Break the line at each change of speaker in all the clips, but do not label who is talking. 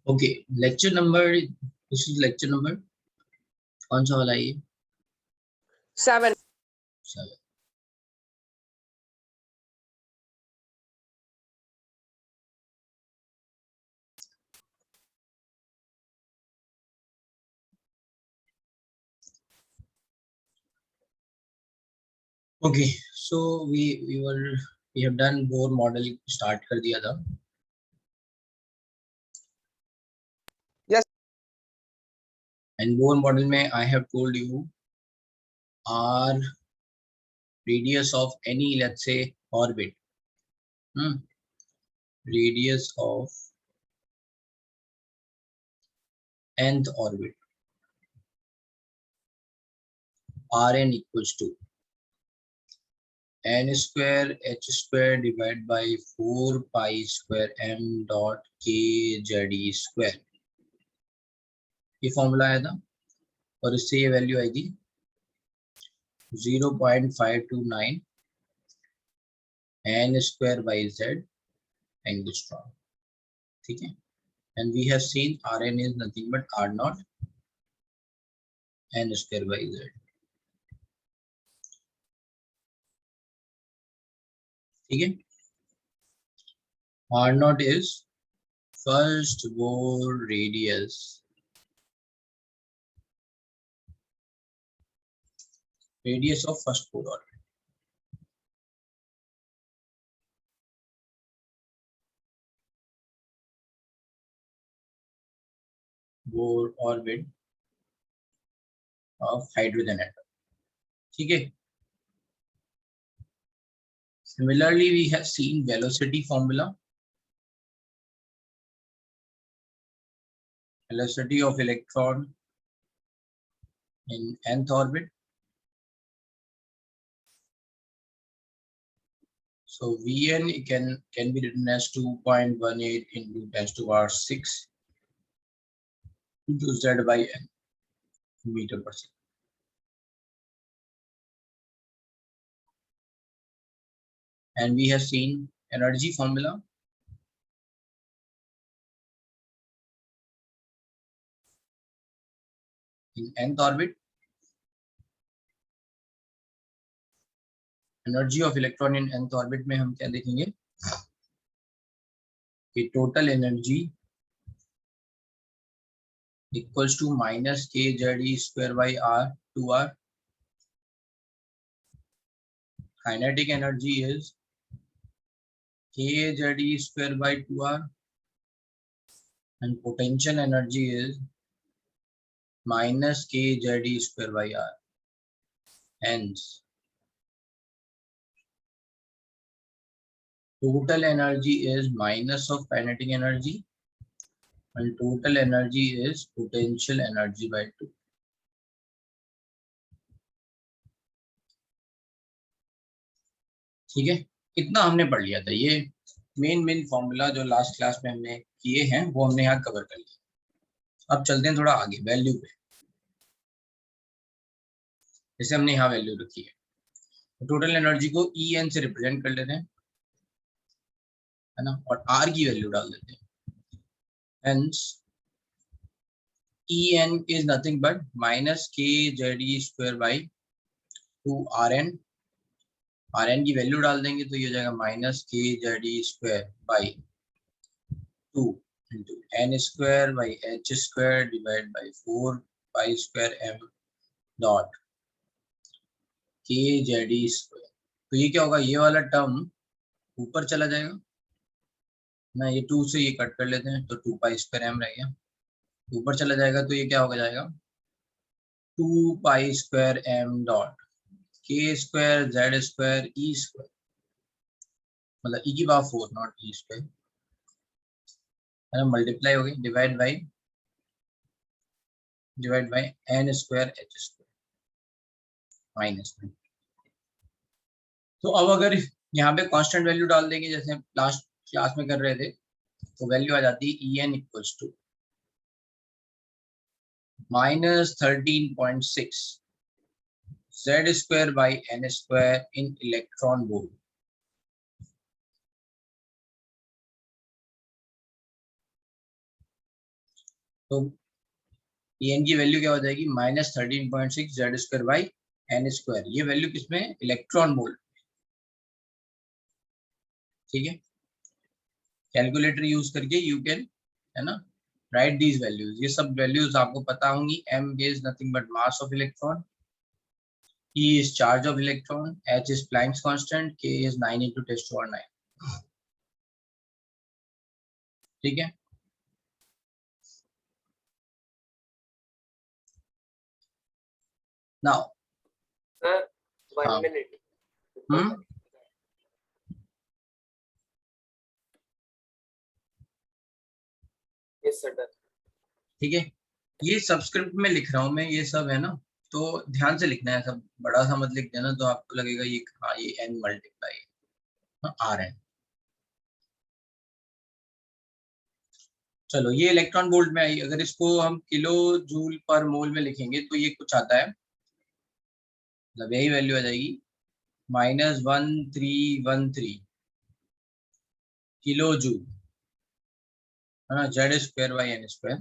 Okay, lecture number, this is lecture number कौन सा वाला है ये?
7.
7। Okay, so we have done Bohr model start कर दिया था.
Yes.
एंड बोर मॉडल में I have told you R radius of any, let's say, orbit, radius of nth orbit, Rn equals to n square h square divided by 4 pi square m dot k z e square. ये formula आया था और इससे ये value आएगी 0.529 n square by z angstrom. ठीक है, and we have seen Rn is nothing but R naught n square by z. ठीक है, R naught is first Bohr radius of first Bohr orbit. Bohr orbit of hydrogen atom. ठीक है. Similarly, we have seen velocity formula. Velocity of electron in nth orbit. So Vn can be written as 2.18 into 10 to the power 6 into z by n meter per second. And we have seen energy formula. In nth orbit, energy of electron in nth orbit में हम क्या देखेंगे कि total energy equals to minus kZe square by r 2r. Kinetic energy is kZe square by 2r, and potential energy is minus kZe square by r. Hence, total energy is minus of kinetic energy and total energy is potential energy by 2. ठीक है, इतना हमने पढ़ लिया था. ये main formula जो last class में हमने किए हैं वो हमने यहाँ कवर कर लिया. अब चलते हैं थोड़ा आगे वैल्यू पे. जैसे हमने यहाँ वैल्यू रखी है, तो टोटल एनर्जी को En से रिप्रेजेंट कर लेते हैं, है ना, और R की वैल्यू डाल देते हैं. Hence, En is nothing but minus kZe square by 2 Rn. Rn की वैल्यू डाल देंगे तो ये हो जाएगा minus kZe square by 2 into n square by h square divided by 4 pi square m dot kZe square. तो ये क्या होगा, ये वाला टर्म ऊपर चला जाएगा ना, ये 2 से ये कट कर लेते हैं तो 2 पाई स्क्वायर m रह गया. ऊपर चला जाएगा तो ये क्या हो जाएगा 2 pi square m dot k square z square e square, मतलब e की पावर 4 नॉट e स्क्वायर, है ना, मल्टीप्लाई हो गई divide by n square h square minus में. तो अब अगर यहाँ पे कांस्टेंट वैल्यू डाल देंगे जैसे लास्ट क्लास में कर रहे थे, तो वैल्यू आ जाती है En equals to minus 13.6 z square by n square in electron volt. तो एन की वैल्यू क्या हो जाएगी -13.6 Z square by N square. ये वैल्यू किसमें, इलेक्ट्रॉन वोल्ट। ठीक है, कैलकुलेटर यूज करके यू कैन, है ना, राइट दीज वैल्यूज। ये सब वैल्यूज आपको पता होंगी। m is nothing but mass of electron, E is charge of electron, H is Planck's constant, K is 9 into 10⁻⁹। ठीक है, नाउ
Sir, one
हाँ,
minute. Yes, sir. Done.
ठीक है, ये सबस्क्रिप्ट में लिख रहा हूँ मैं, ये सब है ना, तो ध्यान से लिखना है। सब बड़ा सा मत लिख देना, तो आपको लगेगा ये हाँ ये n मल्टीप्लाई आर है। चलो, ये इलेक्ट्रॉन वोल्ट में आई। अगर इसको हम किलो जूल पर मोल में लिखेंगे तो ये कुछ आता है, मतलब यही वैल्यू आ जाएगी -1313 किलो जूल, है ना, Z square by N square.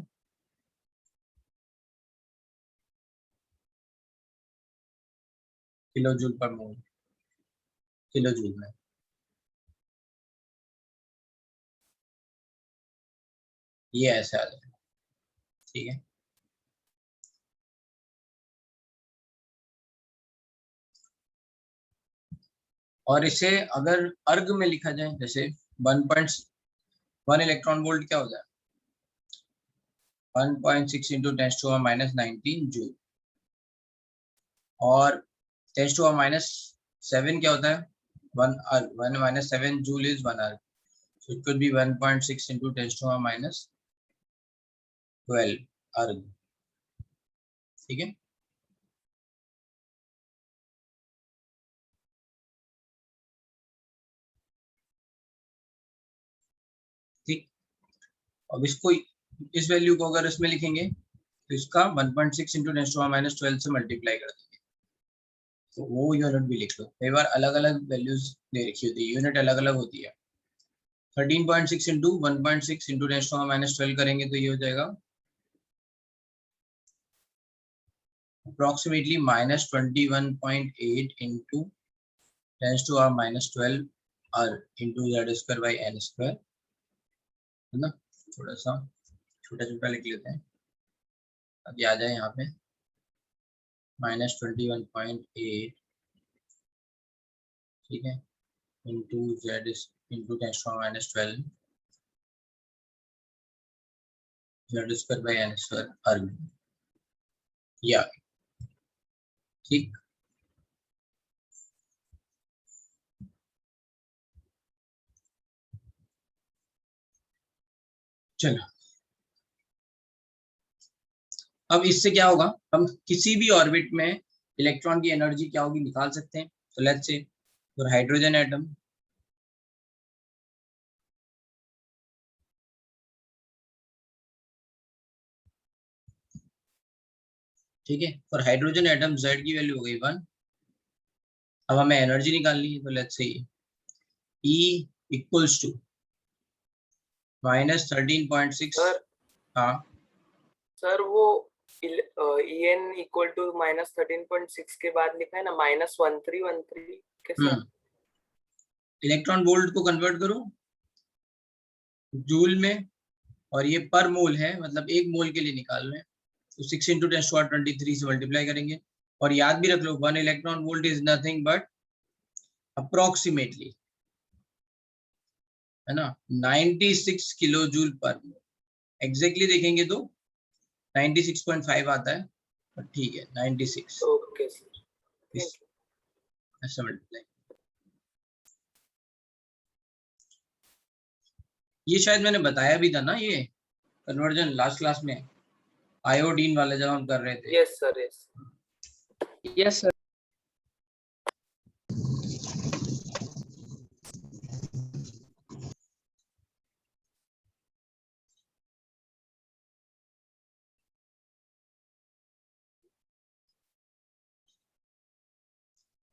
Kilo joule per mole, kilo joule में। ये ऐसे आ जाएगा। ठीक है, और इसे अगर अर्ग में लिखा जाए, जैसे 1.1 इलेक्ट्रॉन वोल्ट क्या हो जाए 1.6 इंटू 10⁻⁻19 जूल, और 10⁻⁻7 क्या होता है 1 अर्ग। 1 - 7 जूल इज 1 अर्ग, so it could be 1.6 into 10⁻12 अर्ग। ठीक है, ठीक। अब इसको, इस वैल्यू को अगर इसमें लिखेंगे तो इसका 1.6 इंटू 10⁻12 से मल्टीप्लाई कर देंगे, तो वो यूनिट भी लिख लो। कई बार अलग अलग वैल्यूज दे रखी होती है, यूनिट अलग अलग होती है। 13.6 इंटू 1.6 इंटू 10⁻12 करेंगे तो ये हो जाएगा approximately -21.8 into 10⁻12 into Z square by N square, है ना। थोड़ा सा छोटा छोटा लिख लेते हैं ताकि आ जाए यहाँ पे -21.8, ठीक है, into Z into 10⁻12 Z square by N square erg. या ठीक, चलो। अब इससे क्या होगा, हम किसी भी ऑर्बिट में इलेक्ट्रॉन की एनर्जी क्या होगी निकाल सकते हैं। तो लेट्स से फॉर हाइड्रोजन एटम, ठीक है, फॉर हाइड्रोजन एटम Z की वैल्यू हो गई 1। अब हमें एनर्जी निकालनी है, तो let's say E equals to -13.6।
Sir,
हाँ,
सर वो En इक्वल टू -13.6 के बाद लिखा है ना -1313 कैसे?
इलेक्ट्रॉन वोल्ट को कन्वर्ट करो जूल में, और ये पर मोल है, मतलब एक मोल के लिए निकाल रहे हैं, तो 6 इंटू 10⁻23 से मल्टीप्लाई करेंगे। और याद भी रख लो 1 electron volt is nothing but approximately, है ना, 96 किलो जूल पर मोल। एग्जैक्टली देखेंगे तो 96.5 आता है, पर ठीक है 96
ओके सर,
इस
थैंक यू।
ऐसा मल्टीप्लाई। ये शायद मैंने बताया भी था ना, ये कन्वर्जन लास्ट क्लास में, आयोडीन वाला जब हम कर रहे थे।
Yes sir, yes yes sir.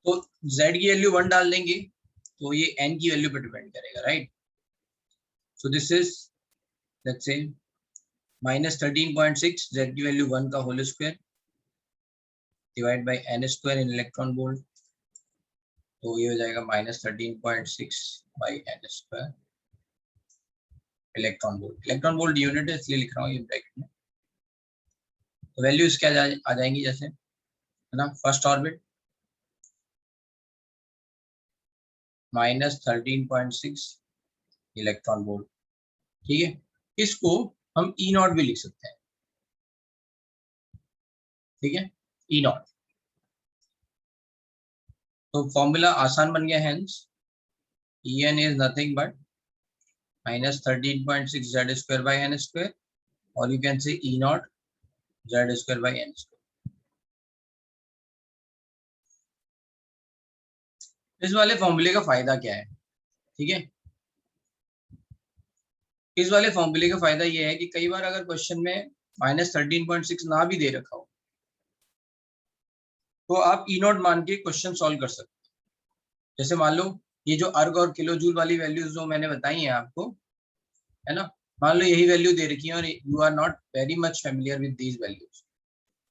तो Z की वैल्यू 1 डाल देंगे तो ये N की वैल्यू पे डिपेंड करेगा, right. So this is let's say -13.6 Z की वैल्यू 1 का whole square divide by n square in electron volt, तो ये हो जाएगा -13.6 by n square electron volt. Electron volt unit है इसलिए लिख रहा हूँ ये ब्रैकेट में। तो वैल्यूज क्या आ जाएंगी जैसे, है ना, फर्स्ट ऑर्बिट -13.6 इलेक्ट्रॉन वोल्ट, ठीक है। इसको हम ई नॉट भी लिख सकते हैं, ठीक है, ई नॉट। तो फॉर्मूला आसान बन गया, hence En is nothing but -13.6 Z square by n square, और you can say E naught Z square by n square. इस वाले फॉर्मूले का फायदा क्या है, ठीक है। इस वाले फॉर्मूले का फायदा ये है कि कई बार अगर क्वेश्चन में -13.6 ना भी दे रखा हो तो आप ई नॉट मान के क्वेश्चन सॉल्व कर सकते हैं। जैसे मान लो ये जो अर्ग और किलो जूल वाली वैल्यूज जो मैंने बताई हैं आपको, है ना, मान लो यही वैल्यू दे रखी है और you are not very much familiar with these values,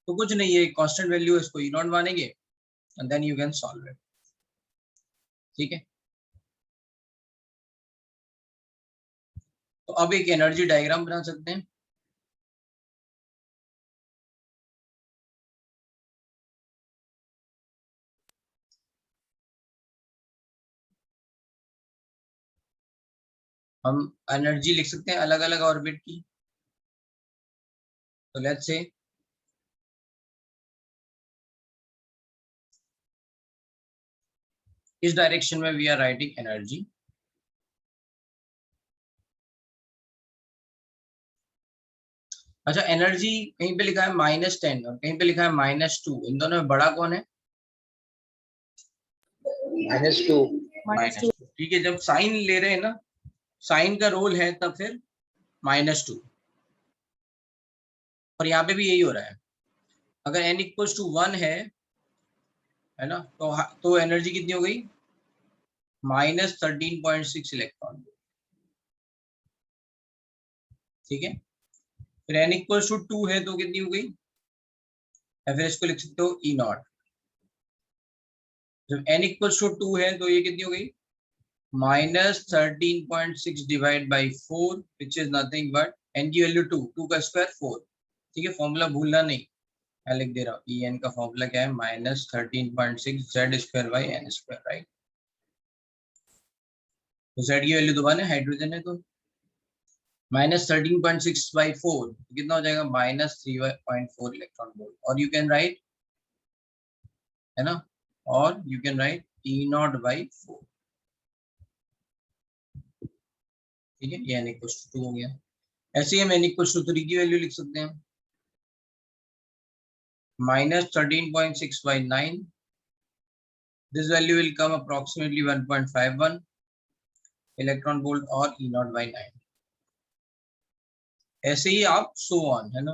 तो कुछ नहीं है, कांस्टेंट वैल्यू है, इसको ई नॉट मानेंगे and then you can solve it, ठीक है। तो अब एक एनर्जी डायग्राम बना सकते हैं। हम एनर्जी लिख सकते हैं अलग अलग ऑर्बिट की। तो लेट्स से इस डायरेक्शन में वी आर राइटिंग एनर्जी, अच्छा एनर्जी कहीं पे लिखा है -10 और कहीं पे लिखा है -2, इन दोनों में बड़ा कौन है?
-2।
ठीक है, जब साइन ले रहे हैं ना, साइन का रोल है तब फिर -2, और यहाँ पे भी यही हो रहा है। अगर n इक्वल्स टू 1 है ना, तो एनर्जी कितनी हो गई? -13.6 इलेक्ट्रॉन, ठीक है। फिर n इक्वल्स टू 2 है तो कितनी हो गई? या फिर इसको लिख सकते हो ई नॉट। जब n इक्वल्स टू 2 है तो ये कितनी हो गई? -13.6 divide by 4 which is nothing but n की वैल्यू 2 का स्क्वायर 4, ठीक है। फॉर्मूला भूलना नहीं, मैं लिख दे रहा हूँ, ई एन का फॉर्मूला क्या है? -13.6 Z square by n square, right. तो Z की वैल्यू दोबारा हाइड्रोजन है तो -13.6 बाई 4 कितना हो जाएगा? -3.4 इलेक्ट्रॉन वोल्ट, और यू कैन राइट, है ना, और you can right E not by 4, ठीक है। ये n इक्वल टू 2 हो गया। ऐसे ही हम n इक्वल टू 3 की वैल्यू लिख सकते हैं, -13.6 by 9, this value will come approximately 1.51 electron volt, और E नॉट by 9। ऐसे ही आप सो ऑन, है ना।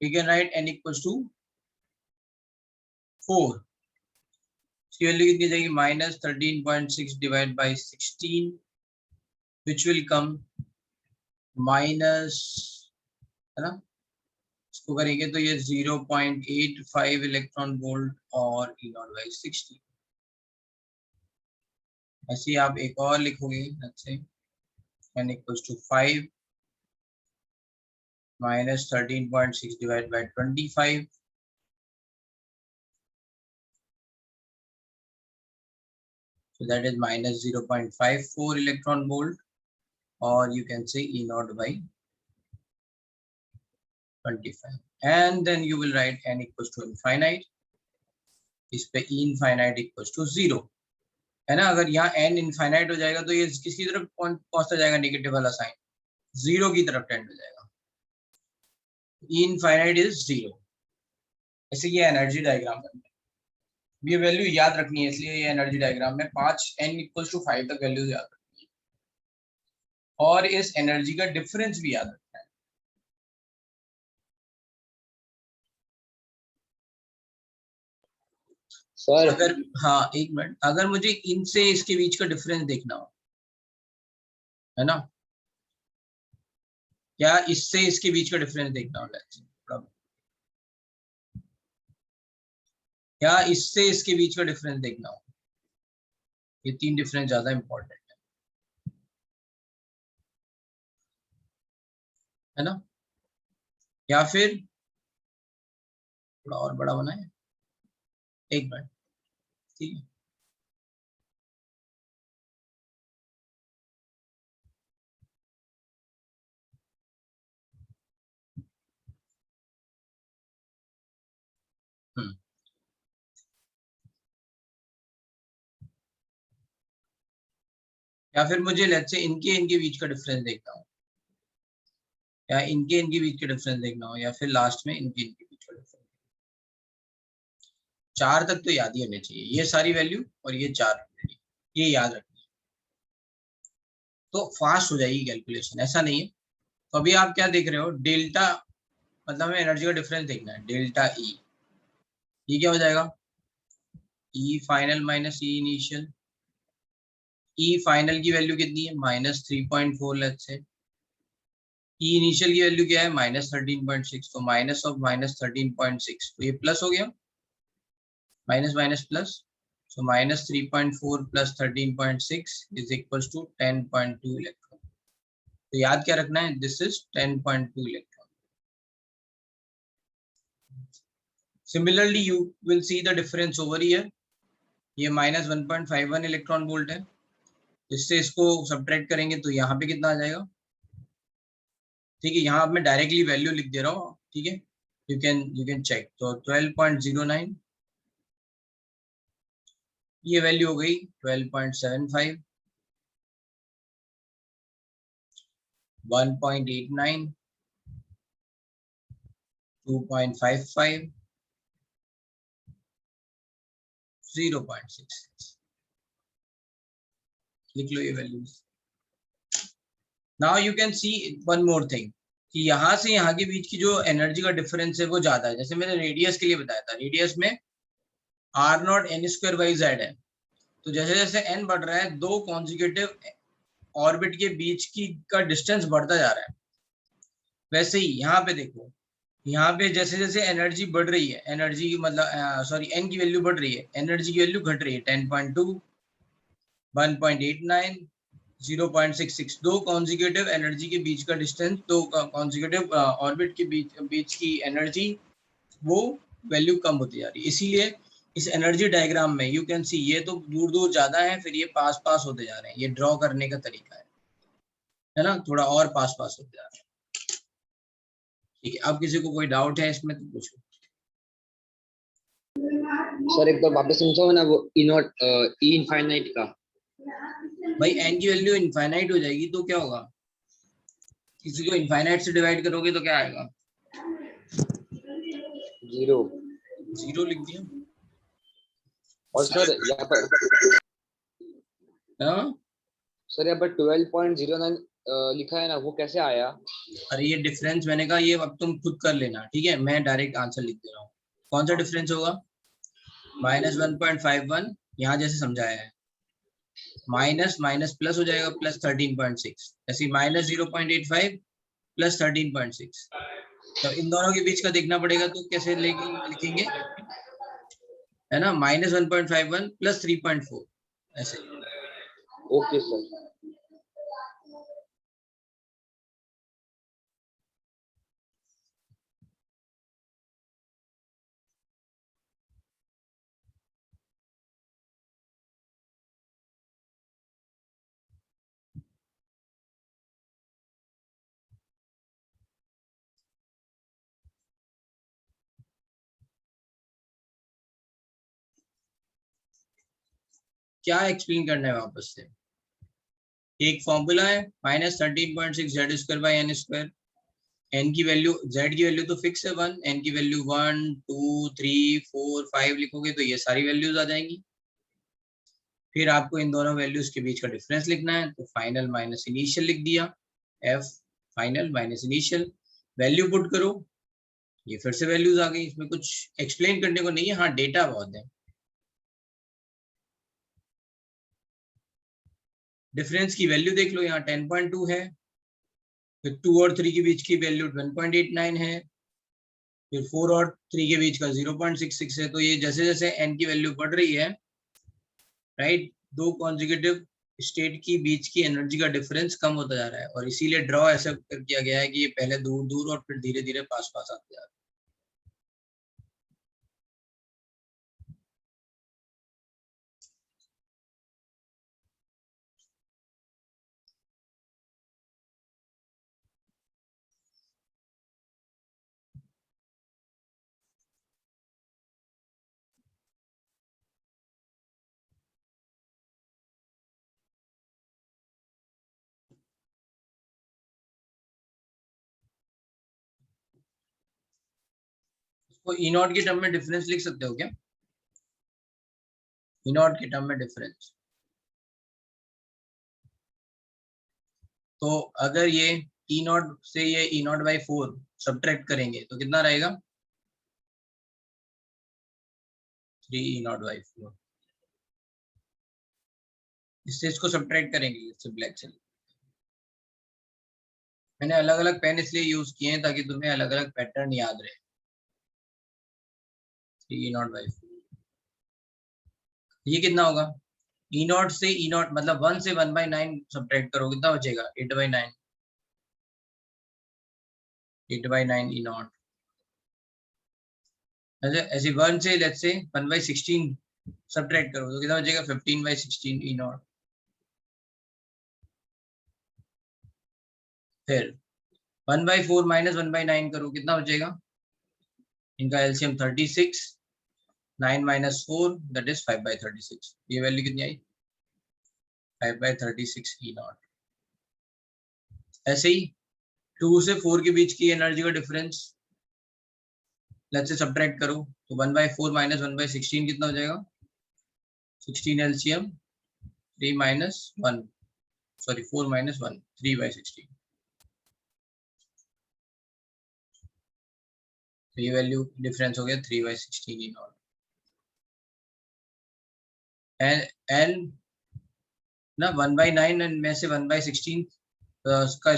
You can write n equals to 4, इसकी वैल्यू कितनी जाएगी? -13.6 divide by 16 which will come minus, है ना, इसको करेंगे तो ये 0.85 इलेक्ट्रॉन वोल्ट और E नॉट बाई 16। ऐसे ही आप एक और लिखोगे, अच्छे n equals to 5 -13.6 divided by 25, so that is -0.54 electron volt, or you can say E naught by 25, and then you will write n equals to infinite, इस पे E infinite equals to 0, है ना। अगर यहाँ n infinite हो जाएगा तो ये किसकी तरफ पहुंचता जाएगा? नेगेटिव वाला साइन 0 की तरफ टेंड हो जाएगा। E infinite is 0। ऐसे ये एनर्जी डायग्राम बनता है, ये वैल्यू याद रखनी है, इसलिए ये एनर्जी डायग्राम में 5 n इक्वल्स टू 5 तक वैल्यू याद रखनी है, और इस एनर्जी का डिफरेंस भी याद रखना है।
सर
अगर, हाँ एक मिनट, अगर मुझे इनसे इसके बीच का डिफरेंस देखना हो, है ना, क्या इससे इसके बीच का डिफरेंस देखना हो, क्या इससे इसके बीच का डिफरेंस देखना हो, ये 3 डिफरेंस ज्यादा इंपॉर्टेंट है ना, या फिर थोड़ा और बड़ा बनाए, एक मिनट, ठीक है। या फिर मुझे लेट्स से इनके बीच का डिफरेंस देखना हो, या इनके बीच का डिफरेंस देखना हो, या फिर लास्ट में इनके बीच का डिफरेंस। 4 तक तो याद ही होने चाहिए, ये सारी वैल्यू और ये 4, ये याद रखनी, तो फास्ट हो जाएगी कैलकुलेशन, ऐसा नहीं है। तो अभी आप क्या देख रहे हो, डेल्टा, मतलब हमें एनर्जी का डिफरेंस देखना है, डेल्टा ई, ये क्या हो जाएगा, ई फाइनल माइनस ई इनिशियल। ई फाइनल की वैल्यू कितनी है, -3.4, लेट्स से। ई इनिशियल की वैल्यू क्या है, -13.6, तो माइनस ऑफ -13.6, तो ये प्लस हो गया, minus minus plus, so -3.4 plus 13.6 is equals to 10.2 electron. तो याद क्या रखना है, this is 10.2 electron. Similarly you will see the difference over here, ये -1.51 इलेक्ट्रॉन वोल्ट है, इससे इसको सब्ट्रैक्ट करेंगे तो यहाँ पे कितना आ जाएगा, ठीक है। यहाँ अब मैं डायरेक्टली वैल्यू लिख दे रहा हूँ, ठीक है, यू कैन चेक। तो 12.09, ये वैल्यू हो गई 12.75, 1.89, 2.55, 0.66, लिख लो ये values. Now you can C one more thing, कि यहाँ से यहाँ के बीच की जो एनर्जी का डिफरेंस है वो ज्यादा है। जैसे मैंने रेडियस के लिए बताया था, रेडियस में r0 n² है, तो जैसे जैसे n बढ़ रहा है, दो कॉन्जिक्यूटिव ऑर्बिट के बीच की का डिस्टेंस बढ़ता जा रहा है। वैसे ही यहाँ पे देखो, यहाँ पे जैसे जैसे एनर्जी बढ़ रही है, एनर्जी की मतलब सॉरी n की वैल्यू बढ़ रही है, एनर्जी की वैल्यू घट रही है, 10.2, 1.89, 0.66, दो कॉन्जिक्यूटिव एनर्जी के बीच का डिस्टेंस, दो कॉन्जिक्यूटिव ऑर्बिट के बीच की एनर्जी, वो वैल्यू कम होती जा रही है। इसीलिए इस एनर्जी डायग्राम में यू कैन सी, ये तो दूर दूर ज्यादा है, फिर ये पास पास होते जा रहे हैं, ये ड्रॉ करने का तरीका है ना, थोड़ा और पास पास होते जा रहे हैं। ठीक है, अब किसी को कोई डाउट है इसमें तो पूछो।
सर एक बार वापस समझाओ ना, वो ई नॉट ई इनफाइनाइट का।
भाई n की वैल्यू इनफाइनाइट हो जाएगी तो क्या होगा, किसी को इनफाइनाइट से डिवाइड करोगे तो क्या आएगा,
0
लिख दिया।
और सर यहाँ पर
हाँ,
सर यहाँ पर 12.09 लिखा है ना, वो कैसे आया?
अरे ये डिफरेंस मैंने कहा, ये अब तुम खुद कर लेना, ठीक है, मैं डायरेक्ट आंसर लिख दे रहा हूँ। कौन सा डिफरेंस होगा, -1.51, यहाँ जैसे समझाया है, माइनस माइनस प्लस हो जाएगा, +13.6, ऐसे -0.85 +13.6। तो इन दोनों के बीच का देखना पड़ेगा, तो कैसे लिखेंगे, है ना, -1.51 +3.4, ऐसे।
Okay sir.
क्या एक्सप्लेन करना है वापस से, एक फॉर्मूला है -13.6 z²/n², n की वैल्यू, z की वैल्यू तो फिक्स है 1, n की वैल्यू 1 2 3 4 5 लिखोगे तो ये सारी वैल्यूज आ जाएंगी। फिर आपको इन दोनों वैल्यूज के बीच का डिफरेंस लिखना है, तो फाइनल माइनस इनिशियल लिख दिया, f final minus initial, value put करो, ये फिर से वैल्यूज आ गई। इसमें कुछ एक्सप्लेन करने को नहीं है, हाँ डेटा बहुत है। डिफरेंस की वैल्यू देख लो, यहाँ 10.2 है, फिर 2 और 3 के बीच की वैल्यू 1.89 है, फिर 4 और 3 के बीच का 0.66 है। तो ये जैसे जैसे n की वैल्यू बढ़ रही है, राइट, दो कॉन्जिक्यूटिव स्टेट की बीच की एनर्जी का डिफरेंस कम होता जा रहा है, और इसीलिए ड्रॉ ऐसा किया गया है कि ये पहले दूर दूर और फिर धीरे धीरे पास पास आते जा रहे हैं। इसको ई नॉट के टर्म में डिफरेंस लिख सकते हो क्या? ई नॉट के टर्म में डिफरेंस, तो अगर ये ई नॉट से ये ई नॉट बाई 4 सब्ट्रैक्ट करेंगे तो कितना रहेगा? 3 ई नॉट बाई 4। इससे इसको सब्ट्रैक्ट करेंगे, इससे ब्लैक से। मैंने अलग अलग पेन इसलिए यूज किए हैं ताकि तुम्हें अलग अलग पैटर्न याद रहे। 3 ई नॉट बाई 4, ये कितना होगा? ई नॉट से ई नॉट मतलब 1 से 1/9 सब्ट्रैक्ट करो, कितना बचेगा? 8/9, 8/9 ई नॉट। ऐसे 1 से लेट्स से 1/16 सब्ट्रैक्ट करो तो कितना बचेगा? 15/16 ई नॉट। फिर 1/4 माइनस 1/9 करो, कितना बचेगा? इनका एलसीएम 36, 9 माइनस 4 दैट इज 5/36। ये वैल्यू कितनी आई? 5/36 ई नॉट। ऐसे ही 2 से 4 के बीच की एनर्जी का डिफरेंस लेट्स से सब्ट्रैक्ट करो तो 1/4 माइनस 1/16 कितना हो जाएगा? 16 एलसीएम 3 माइनस 1, सॉरी 4 माइनस 1, 3/16। तो ये वैल्यू डिफरेंस हो गया 3/16 ई नॉट। एंड ना 1/9 में से 1/16 उसका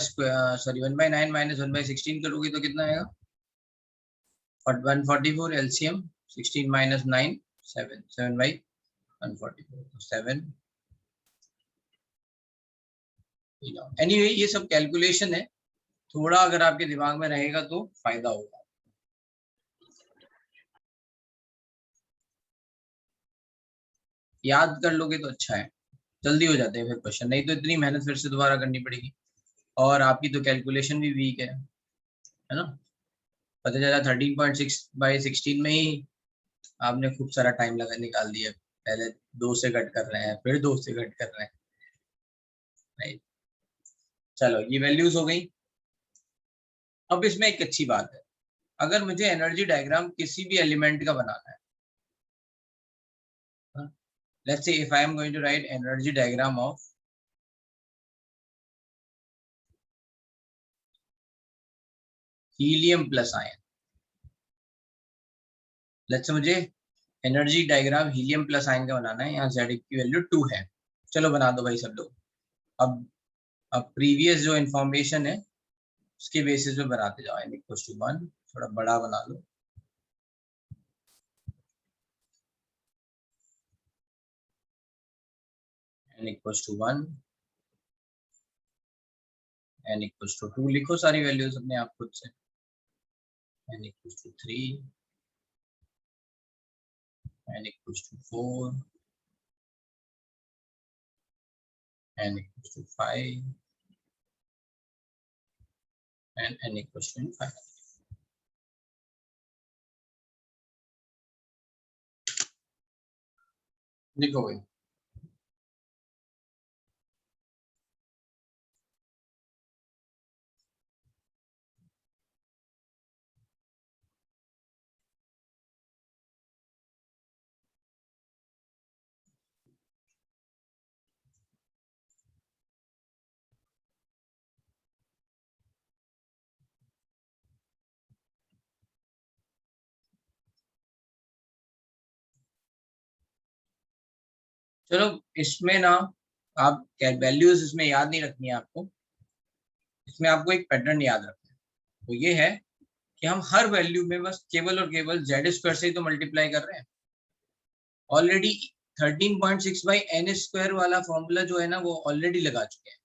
सॉरी 1/9 माइनस 1/16 करोगे तो कितना आएगा? 144 एलसीएम 16 माइनस 9 7, 7/144 तो 7। एनीवे ये सब कैलकुलेशन है, थोड़ा अगर आपके दिमाग में रहेगा तो फायदा होगा। याद कर लोगे तो अच्छा है, जल्दी हो जाते हैं फिर क्वेश्चन, नहीं तो इतनी मेहनत फिर से दोबारा करनी पड़ेगी। और आपकी तो कैलकुलेशन भी वीक है ना? पता चला 13.6/16 में ही आपने खूब सारा टाइम लगा निकाल दिया। पहले 2 से कट कर रहे हैं, फिर 2 से कट कर रहे हैं, राइट। चलो ये वैल्यूज हो गई। अब इसमें एक अच्छी बात है, अगर मुझे एनर्जी डायग्राम किसी भी एलिमेंट का बनाना है, let's say if I am going to write energy diagram of helium plus ion, let's say मुझे energy diagram helium plus ion का बनाना है। यहाँ Z की वैल्यू 2 है। चलो बना दो भाई सब लोग। अब प्रीवियस जो इंफॉर्मेशन है उसके बेसिस पे बनाते जाओ। n इक्वल्स टू 1, थोड़ा बड़ा बना लो। n equals to 1, n equals to 2 लिखो सारी वैल्यूज अपने आप खुद से। n equals to 3, n equals to 4, n equals to 5 and n equals to 5। लिखो भाई। चलो इसमें ना आप वैल्यूज इसमें याद नहीं रखनी है आपको, इसमें आपको एक पैटर्न याद रखना है, तो ये है कि हम हर वैल्यू में बस केवल और केवल जेड स्क्वायर से ही तो मल्टीप्लाई कर रहे हैं। ऑलरेडी 13.6 बाई एन स्क्वायर वाला फॉर्मूला जो है ना वो ऑलरेडी लगा चुके हैं,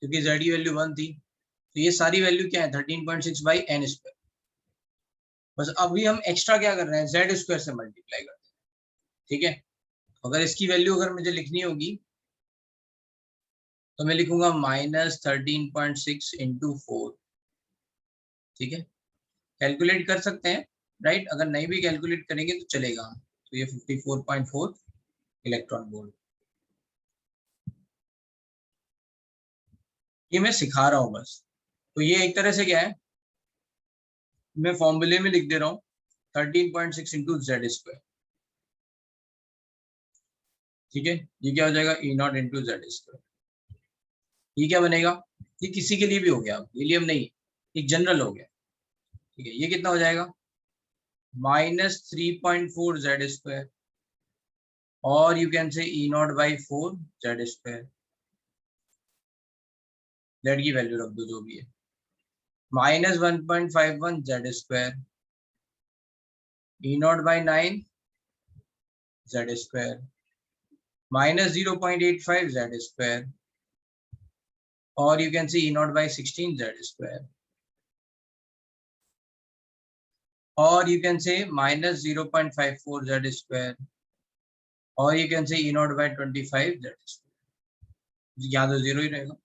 क्योंकि जेड की वैल्यू 1 थी, तो ये सारी वैल्यू क्या है 13.6 बाई एन स्क्वायर। बस अभी हम एक्स्ट्रा क्या कर रहे हैं, जेड स्क्वायर से मल्टीप्लाई करते हैं, ठीक है। अगर इसकी वैल्यू अगर मुझे लिखनी होगी तो मैं लिखूंगा -13.6 इंटू 4, ठीक है। कैलकुलेट कर सकते हैं, राइट। अगर नहीं भी कैलकुलेट करेंगे तो चलेगा। तो ये 54.4 इलेक्ट्रॉन वोल्ट। ये मैं सिखा रहा हूँ बस। तो ये एक तरह से क्या है, मैं फॉर्मूले में लिख दे रहा हूँ 13.6 इंटू जेड स्क्वायर, ठीक है। ये क्या हो जाएगा ई नॉट इंटू जेड स्क्वायर। ये क्या बनेगा, ये किसी के लिए भी हो गया, हीलियम नहीं, एक जनरल हो गया, ठीक है। ये कितना हो जाएगा -3.4 जेड स्क्वायर, और you can say E naught by 4 Z square. Z की वैल्यू रख दो जो भी है, -1.51 Z square, E naught by 9 Z square, -0.85 Z square, और you can see E naught by 16 Z square, और you can say -0.54 z square, और you can say e naught by 25 z square। यहाँ तो जीरो ही रहेगा,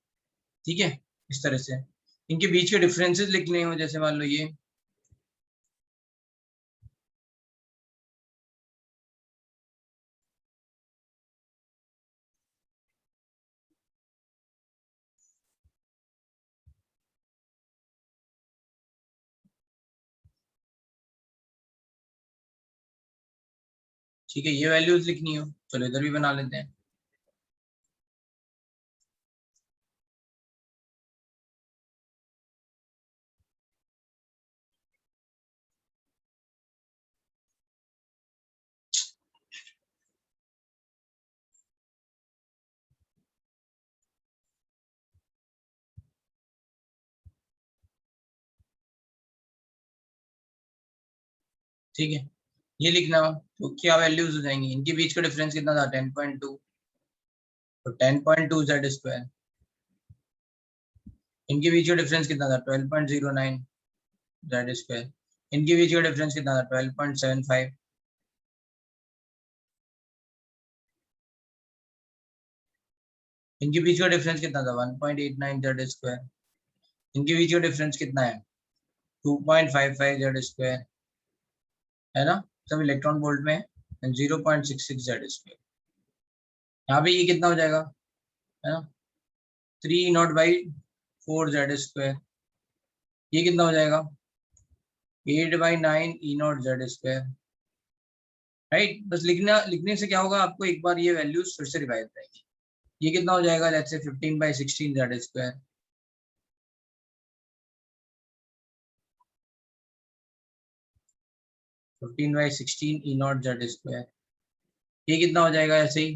ठीक है। इस तरह से इनके बीच के डिफरेंसेस लिखने हो, जैसे मान लो ये ठीक है, ये वैल्यूज लिखनी हो, चलो इधर भी बना लेते हैं। ठीक है, ये लिखना हो तो क्या वैल्यूज हो जाएंगी, इनके बीच का डिफरेंस कितना था 10.2, तो 10.2 जेड स्क्वायर। इनके बीच का डिफरेंस कितना था 12.09 जेड स्क्वायर। इनके बीच का डिफरेंस कितना था 12.75। इनके बीच का डिफरेंस कितना था 1.89 जेड स्क्वायर। इनके बीच का डिफरेंस कितना है 2.55 जेड स्क्वायर, है ना। सब इलेक्ट्रॉन वोल्ट में है, 0.66 जेड स्क्वायर। यहाँ पे ये कितना हो जाएगा, है ना, 3 नॉट बाई 4 जेड स्क्वायर। ये कितना हो जाएगा 8/9 ई नॉट जेड स्क्वायर, राइट। बस लिखने से क्या होगा, आपको एक बार ये वैल्यूज फिर से रिवाइज रहेगी। ये कितना हो जाएगा, let's say 15/16 Z square, 15/16 E naught Z square. ये कितना हो जाएगा ऐसे ही,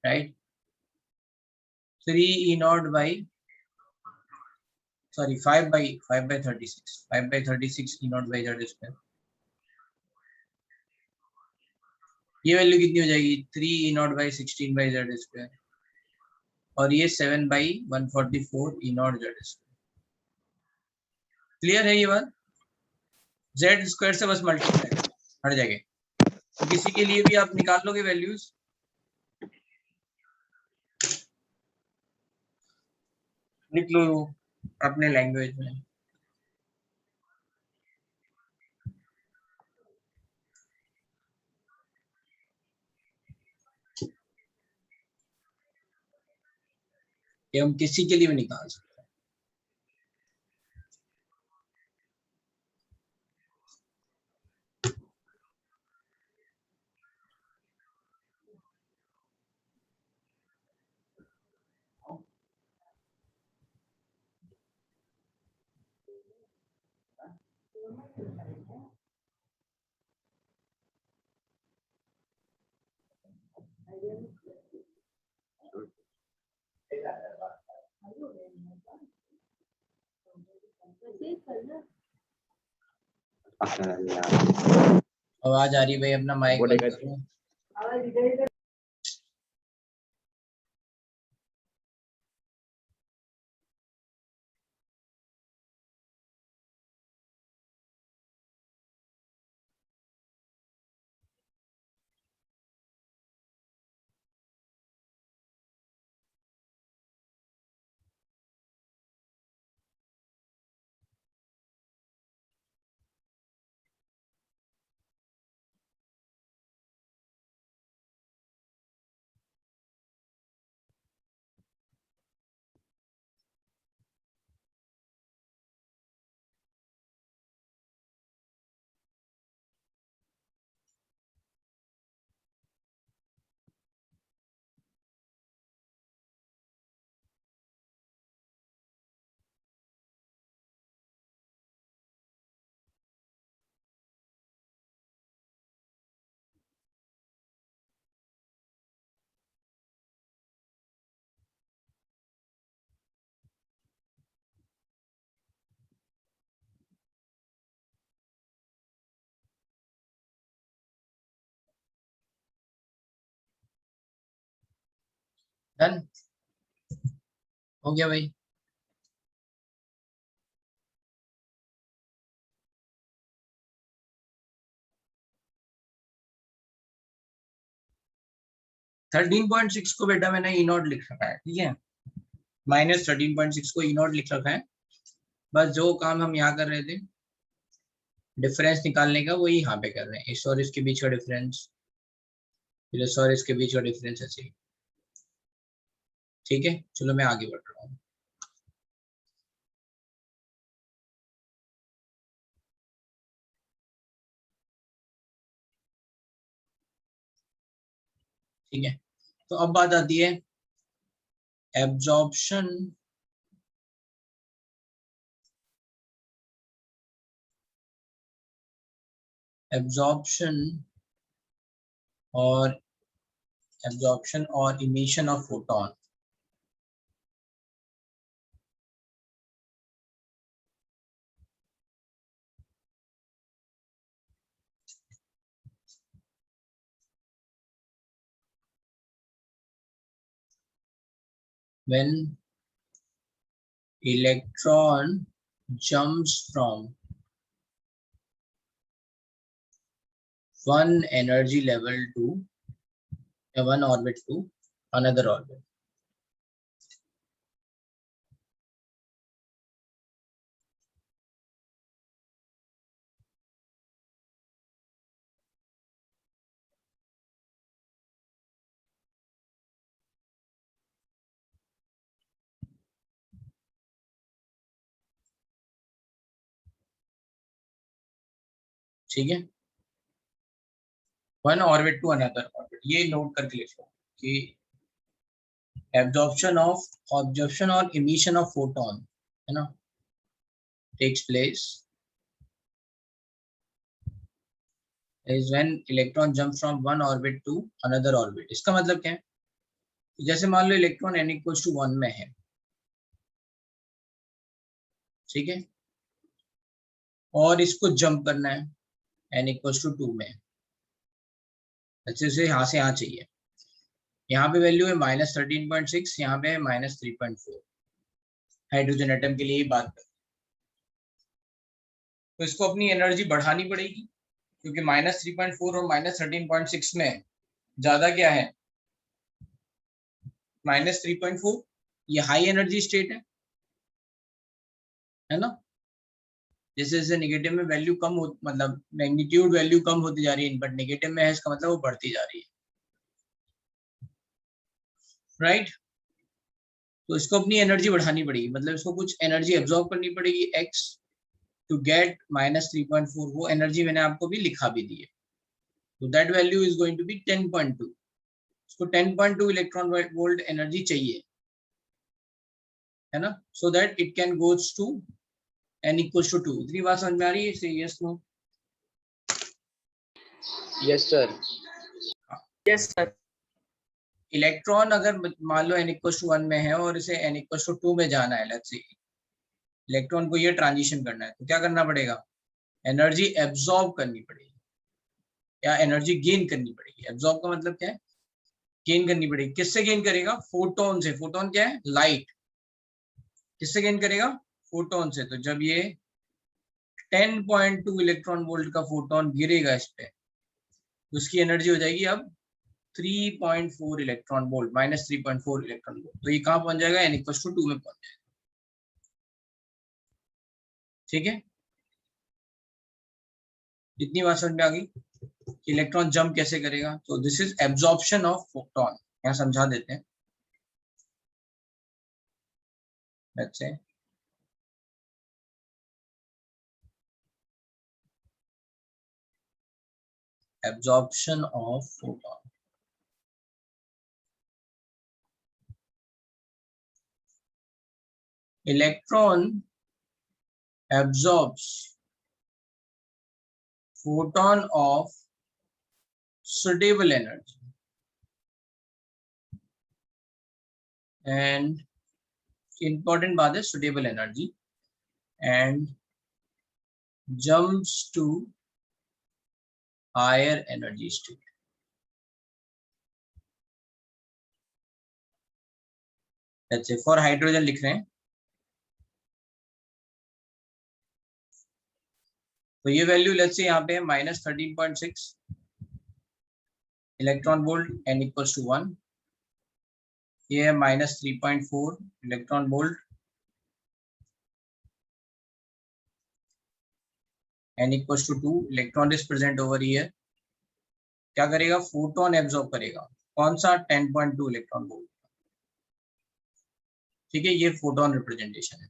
right, 5/36 E naught by Z square. ये वैल्यू कितनी हो जाएगी 3 E0/16 जेड स्क्वायर, और ये 7/144 E0 जेड स्क्वायर। क्लियर है ये बात, जेड स्क्वायर से बस मल्टीप्लाई हर जगह। तो किसी के लिए भी आप निकाल लोगे वैल्यूज, लिख लो अपने लैंग्वेज में। ये हम किसी के लिए भी निकाल सकते हैं। आवाज आ रही भाई, अपना माइक बंद करो। डन हो गया भाई। (13.6) को बेटा मैंने ई नॉट लिख रखा है, ठीक है। -13.6 को ई नॉट लिख रखा है। बस जो काम हम यहाँ कर रहे थे डिफरेंस निकालने का, वही यहाँ पे कर रहे हैं। इस और इसके बीच का डिफरेंस, फिर इस और इसके बीच का डिफरेंस, ऐसे ही। ठीक है, चलो मैं आगे बढ़ रहा हूँ। ठीक है, तो अब बात आती है एब्जॉर्प्शन और emission of photon. When electron jumps from one energy level to one orbit to another orbit, ठीक है, one orbit to another orbit, ये नोट करके लिखो कि एब्जॉर्प्शन और इमिशन ऑफ फोटोन, है ना, takes place is when electron jumps from one orbit to another orbit। इसका मतलब क्या है, जैसे मान लो इलेक्ट्रॉन n=1 में है, ठीक है, और इसको जंप करना है n=2 में, अच्छे से यहाँ से यहाँ चाहिए। यहाँ पे वैल्यू है -13.6, यहाँ पे है -3.4। हाइड्रोजन एटम के लिए ही बात कर, तो इसको अपनी एनर्जी बढ़ानी पड़ेगी, क्योंकि -3.4 और -13.6 में ज्यादा क्या है, -3.4, ये हाई एनर्जी स्टेट है ना। जैसे जैसे नेगेटिव में वैल्यू कम हो, मतलब मैग्नीट्यूड वैल्यू कम होती जा रही है, बट नेगेटिव में है, इसका मतलब वो बढ़ती जा रही है, राइट। तो इसको अपनी एनर्जी बढ़ानी पड़ेगी, मतलब इसको कुछ एनर्जी एब्जॉर्ब करनी पड़ेगी x टू गेट -3.4। वो एनर्जी मैंने आपको भी लिखा भी दी है, तो that value is going to be 10.2। इसको 10.2 इलेक्ट्रॉन वोल्ट एनर्जी चाहिए, है ना, so that it can goes to n=2। इतनी बात समझ में आ रही है? Say yes no?
Yes sir.
Yes sir.
Electron अगर मान लो n=1 में है और इसे n=2 में जाना है, लेट्स से, इलेक्ट्रॉन को ये ट्रांजिशन करना है, तो क्या करना पड़ेगा, एनर्जी एब्जॉर्ब करनी पड़ेगी या एनर्जी गेन करनी पड़ेगी। एब्जॉर्ब का मतलब क्या है, गेन करनी पड़ेगी। किससे गेन करेगा, फोटोन से। फोटोन क्या है, लाइट। किससे गेन करेगा, फोटोन से। तो जब ये 10.2 इलेक्ट्रॉन वोल्ट का फोटोन गिरेगा इस पे, तो उसकी एनर्जी हो जाएगी अब 3.4 electron volt, minus 3.4 electron volt. तो ये कहाँ पहुंच जाएगा, n = 2 में पहुंच जाएगा। ठीक है, इतनी बात समझ में आ गई कि इलेक्ट्रॉन जंप कैसे करेगा। तो this is absorption of photon. यहाँ समझा देते हैं। Let's say absorption of photon. Electron absorbs photon of suitable energy and important बात है suitable energy and jumps to higher energy state. Let's say for hydrogen लिख रहे हैं, तो ये वैल्यू लेट्स से यहाँ पे है -13.6 इलेक्ट्रॉन वोल्ट, n = 1। ये है -3.4 electron volt, n = 2। Electron is present over here. क्या करेगा, फोटोन एब्जॉर्ब करेगा। कौन सा, 10.2 इलेक्ट्रॉन वोल्ट। ठीक है, ये फोटोन रिप्रेजेंटेशन है।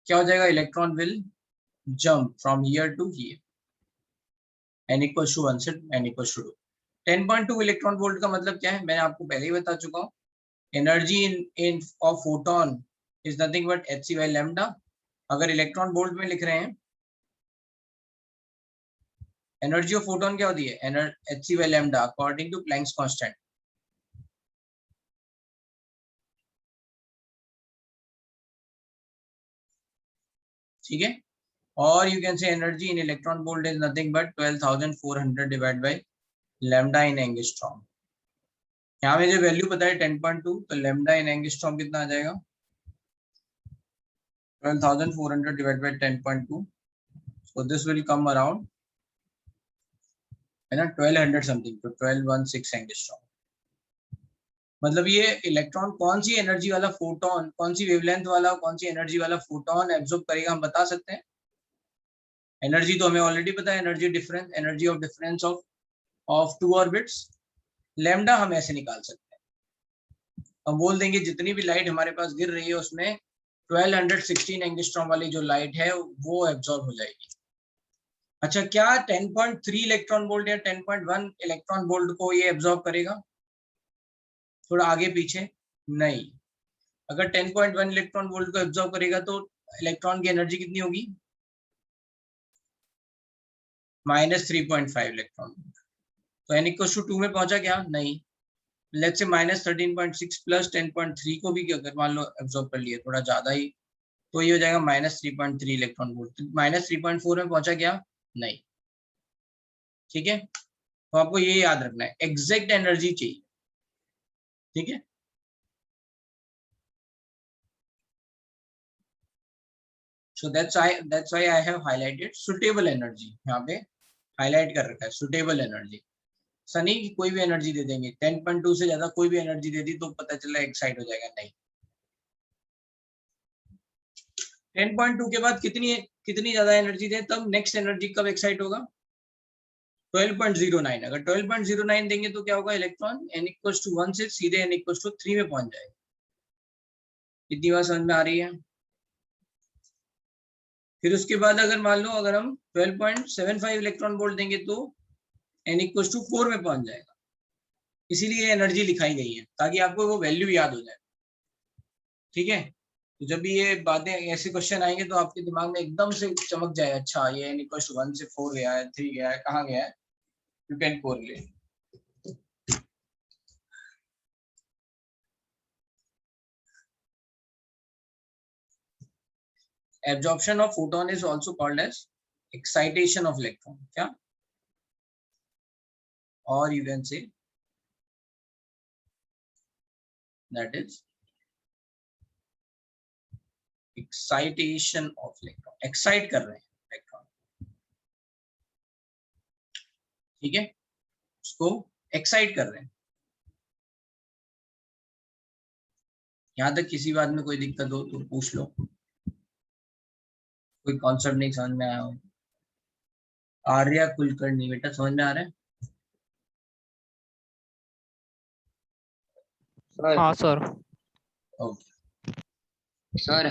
क्या हो जाएगा, electron will jump from here to here, n = 1 से n = 2। 10.2 इलेक्ट्रॉन वोल्ट का मतलब क्या है, मैंने आपको पहले ही बता चुका हूँ। Energy in of photon is nothing but hc/λ। अगर इलेक्ट्रॉन वोल्ट में लिख रहे हैं, एनर्जी ऑफ फोटोन क्या होती है, hc/λ according to Planck's constant. ठीक है, और यू कैन से energy in electron volt is nothing but 12,400 divide by lambda in angstrom. यहाँ में जो वैल्यू पता है 10.2, तो लैम्डा इन एंगस्ट्रॉम कितना आ जाएगा, 12,400 divide by 10.2। so this will come around है ना 1200 समथिंग, तो 1216 एंगस्ट्रॉम। मतलब ये इलेक्ट्रॉन कौन सी एनर्जी वाला फोटोन, कौन सी वेवलेंथ वाला, कौन सी एनर्जी वाला फोटोन एब्जॉर्ब करेगा, हम बता सकते हैं। एनर्जी तो हमें ऑलरेडी पता है, energy of difference of two orbits. Lambda हम ऐसे निकाल सकते हैं, हम बोल देंगे जितनी भी लाइट हमारे पास गिर रही है उसमें 1216 एंगस्ट्रॉम वाली जो लाइट है वो एब्जॉर्ब हो जाएगी। अच्छा, क्या 10.3 इलेक्ट्रॉन वोल्ट या 10.1 इलेक्ट्रॉन वोल्ट को ये एब्जॉर्ब करेगा, थोड़ा आगे पीछे नहीं। अगर 10.1 इलेक्ट्रॉन वोल्ट को एब्जॉर्ब करेगा तो इलेक्ट्रॉन की एनर्जी कितनी होगी, -3.5 इलेक्ट्रॉन वोल्ट। तो n = 2 में पहुंचा क्या, नहीं। लेट्स से -13.6 प्लस 10.3 को भी अगर मान लो एब्जॉर्ब कर लिया थोड़ा ज्यादा ही, तो ये हो जाएगा -3.3 इलेक्ट्रॉन वोल्ट। -3.4 में पहुंचा क्या, नहीं। ठीक है, तो आपको ये याद रखना है, एग्जैक्ट एनर्जी चाहिए। ठीक है, so that's why I have highlighted suitable energy। यहाँ पे हाईलाइट कर रखा है suitable energy। सनी की कोई भी एनर्जी दे देंगे, 10.2 से ज्यादा कोई भी एनर्जी दे दी तो पता चला एक्साइट हो जाएगा, नहीं। 10.2 के बाद कितनी कितनी ज्यादा एनर्जी दे तब नेक्स्ट एनर्जी कब एक्साइट होगा, 12.09। अगर 12.09 देंगे तो क्या होगा, इलेक्ट्रॉन n = 1 से सीधे n = 3 में पहुंच जाएगा। इतनी बात समझ में आ रही है। फिर उसके बाद अगर मान लो अगर हम 12.75 इलेक्ट्रॉन वोल्ट देंगे तो n = 4 में पहुंच जाएगा। इसीलिए एनर्जी लिखाई गई है ताकि आपको वो वैल्यू याद हो जाए। ठीक है, तो जब भी ये बातें ऐसे क्वेश्चन आएंगे तो आपके दिमाग में एकदम से चमक जाए, अच्छा ये n = 1 से 4 गया है, 3 गया है, कहाँ गया है, you can correlate. Absorption of photon is also called as excitation of electron, क्या, और you can say that is excitation of electron, excite कर रहे हैं इलेक्ट्रॉन, ठीक है, उसको एक्साइट कर रहे हैं। यहाँ तक किसी बात में कोई दिक्कत हो तो पूछ लो, कोई कॉन्सेप्ट नहीं समझ में आया हो। आर्या कुलकर्णी, बेटा समझ में आ रहा है?
हाँ सर।
ओके
सर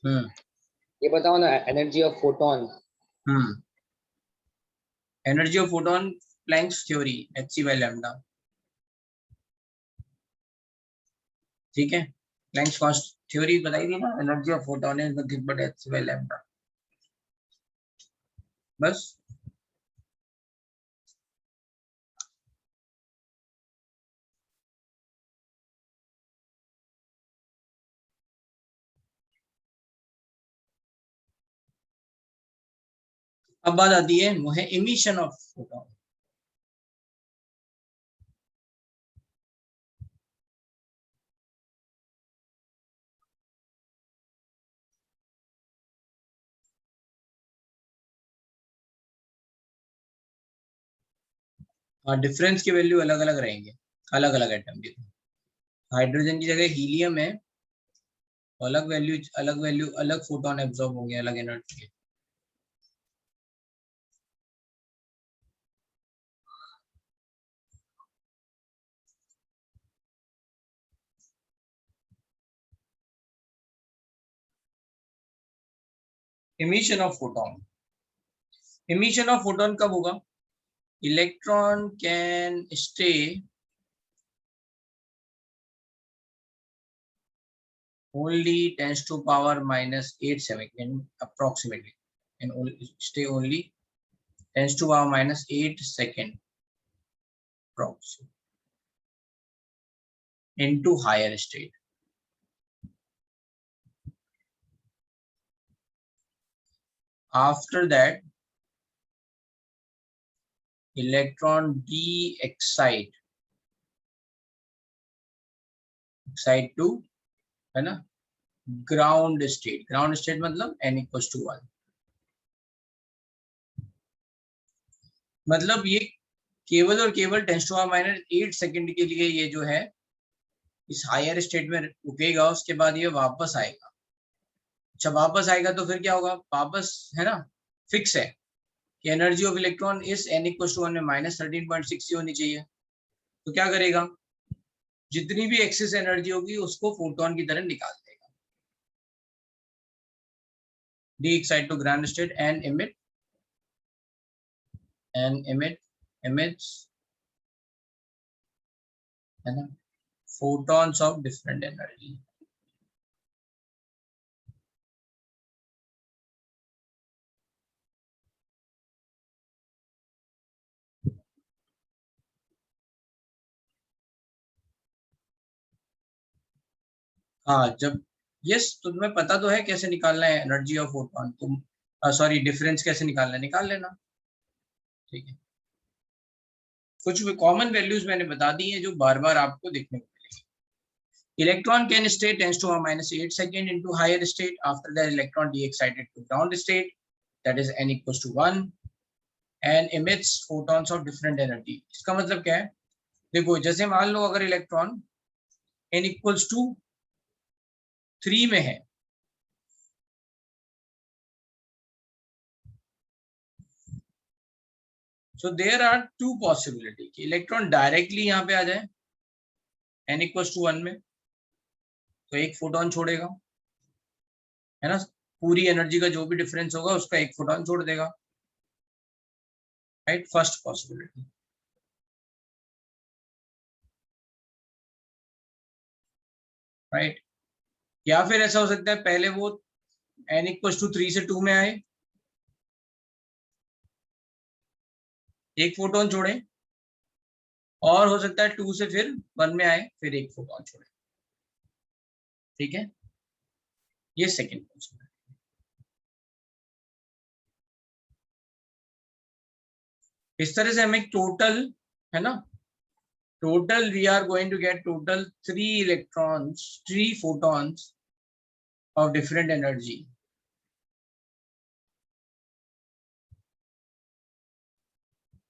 हम्म
ये बताओ ना, energy of photon.
Energy of photon, Planck's theory, hc/λ, ठीक है, प्लैंक्स कॉन्स्टेंट थ्योरी बताई थी ना, energy of photon is nothing but hc/λ, बस। अब बात आती है वो है इमिशन ऑफ फोटोन। हाँ, डिफरेंस की वैल्यू अलग अलग रहेंगे, अलग अलग एटम के। हाइड्रोजन की जगह हीलियम है, अलग वैल्यू अलग फोटोन एब्जॉर्ब होंगे, अलग एनर्जी के। emission of photon, emission of photon कब होगा? Electron can stay only 10 to power -8 second approximately, and stay only 10 to power -8 second approximately into higher state. After that, electron de-excite to, है ना, ground state. Ground state मतलब n = 1, मतलब ये केवल और केवल 10 to power -8 सेकंड के लिए ये जो है इस हायर स्टेट में रुकेगा, उसके बाद ये वापस आएगा। जब वापस आएगा तो फिर क्या होगा? वापस, है ना, फिक्स है कि एनर्जी ऑफ इलेक्ट्रॉन इस n = 1 में -13.6 होनी चाहिए। तो क्या करेगा? जितनी भी एक्सेस एनर्जी होगी उसको फोटोन की तरह निकाल देगा, de-excite to ground state and emits, है ना, photons of different energy। हाँ, जब यस, तो तुम्हें पता तो है कैसे निकालना है एनर्जी ऑफ फोटोन, तुम सॉरी डिफरेंस कैसे निकालना है, निकाल लेना, ठीक है। कुछ कॉमन वैल्यूज मैंने बता दी हैं जो बार बार आपको देखने को मिलेगी। Electron can stay 10 to power -8 second into higher state. After that, electron de-excited to ground state, that is n = 1, and emits photons of different energy। इसका मतलब क्या है? देखो, जैसे मान लो अगर इलेक्ट्रॉन n = 3 में है, so there are two possibility कि इलेक्ट्रॉन डायरेक्टली यहाँ पे आ जाए n = 1 में, तो एक फोटोन छोड़ेगा, है ना, पूरी एनर्जी का जो भी डिफरेंस होगा उसका एक फोटोन छोड़ देगा, राइट, फर्स्ट पॉसिबिलिटी। राइट, या फिर ऐसा हो सकता है पहले वो n = 3 से 2 में आए, एक फोटोन छोड़े, और हो सकता है 2 से फिर 1 में आए, फिर एक फोटोन छोड़े, ठीक है, ये सेकेंड पॉसिबिलिटी। इस तरह से हमें टोटल, है ना, total we are going to get total 3 photons of different energy.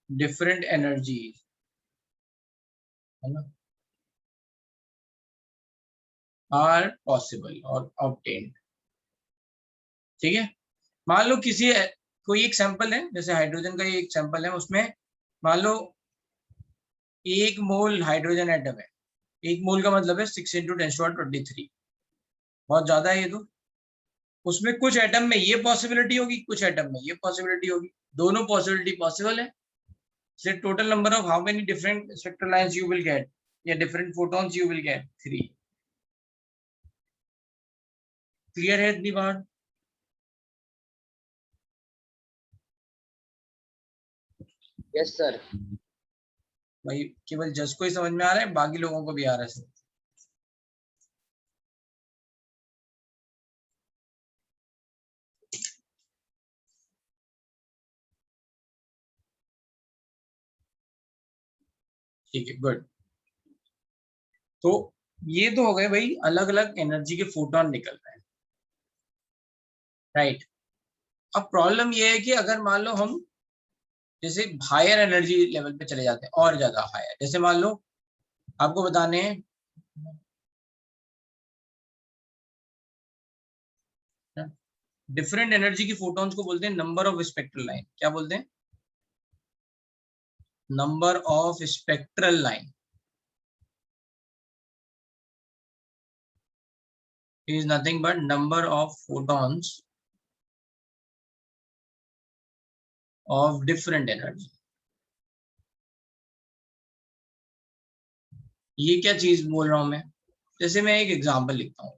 Different energies, है ना, are possible or obtained. ठीक है, मान लो किसी कोई एक सैंपल है, जैसे हाइड्रोजन का ये एक सैंपल है, उसमें मान लो 1 मोल हाइड्रोजन एटम है। 1 मोल का मतलब है 6 × 10⁻23, बहुत ज्यादा है ये तो। उसमें कुछ एटम में ये पॉसिबिलिटी होगी, कुछ एटम में ये पॉसिबिलिटी होगी, दोनों पॉसिबिलिटी पॉसिबल है। So total number of how many different spectral lines you will get, या different photons you will get, 3. Clear है इतनी बात?
Yes sir.
भाई केवल जज को ही समझ में आ रहा है, बाकी लोगों को भी आ रहा है सर? ठीक है, गुड। तो ये तो हो गए भाई, अलग अलग एनर्जी के फोटोन निकल रहे हैं, राइट। अब प्रॉब्लम ये है कि अगर मान लो हम जैसे हायर एनर्जी लेवल पे चले जाते हैं, और ज्यादा हायर, जैसे मान लो आपको बताने हैं डिफरेंट एनर्जी की फोटोन्स को बोलते हैं नंबर ऑफ स्पेक्ट्रल लाइन। क्या बोलते हैं? Number of spectral line is nothing but number of photons of different energy. ये क्या चीज बोल रहा हूं मैं? जैसे मैं एक एग्जांपल लिखता हूं,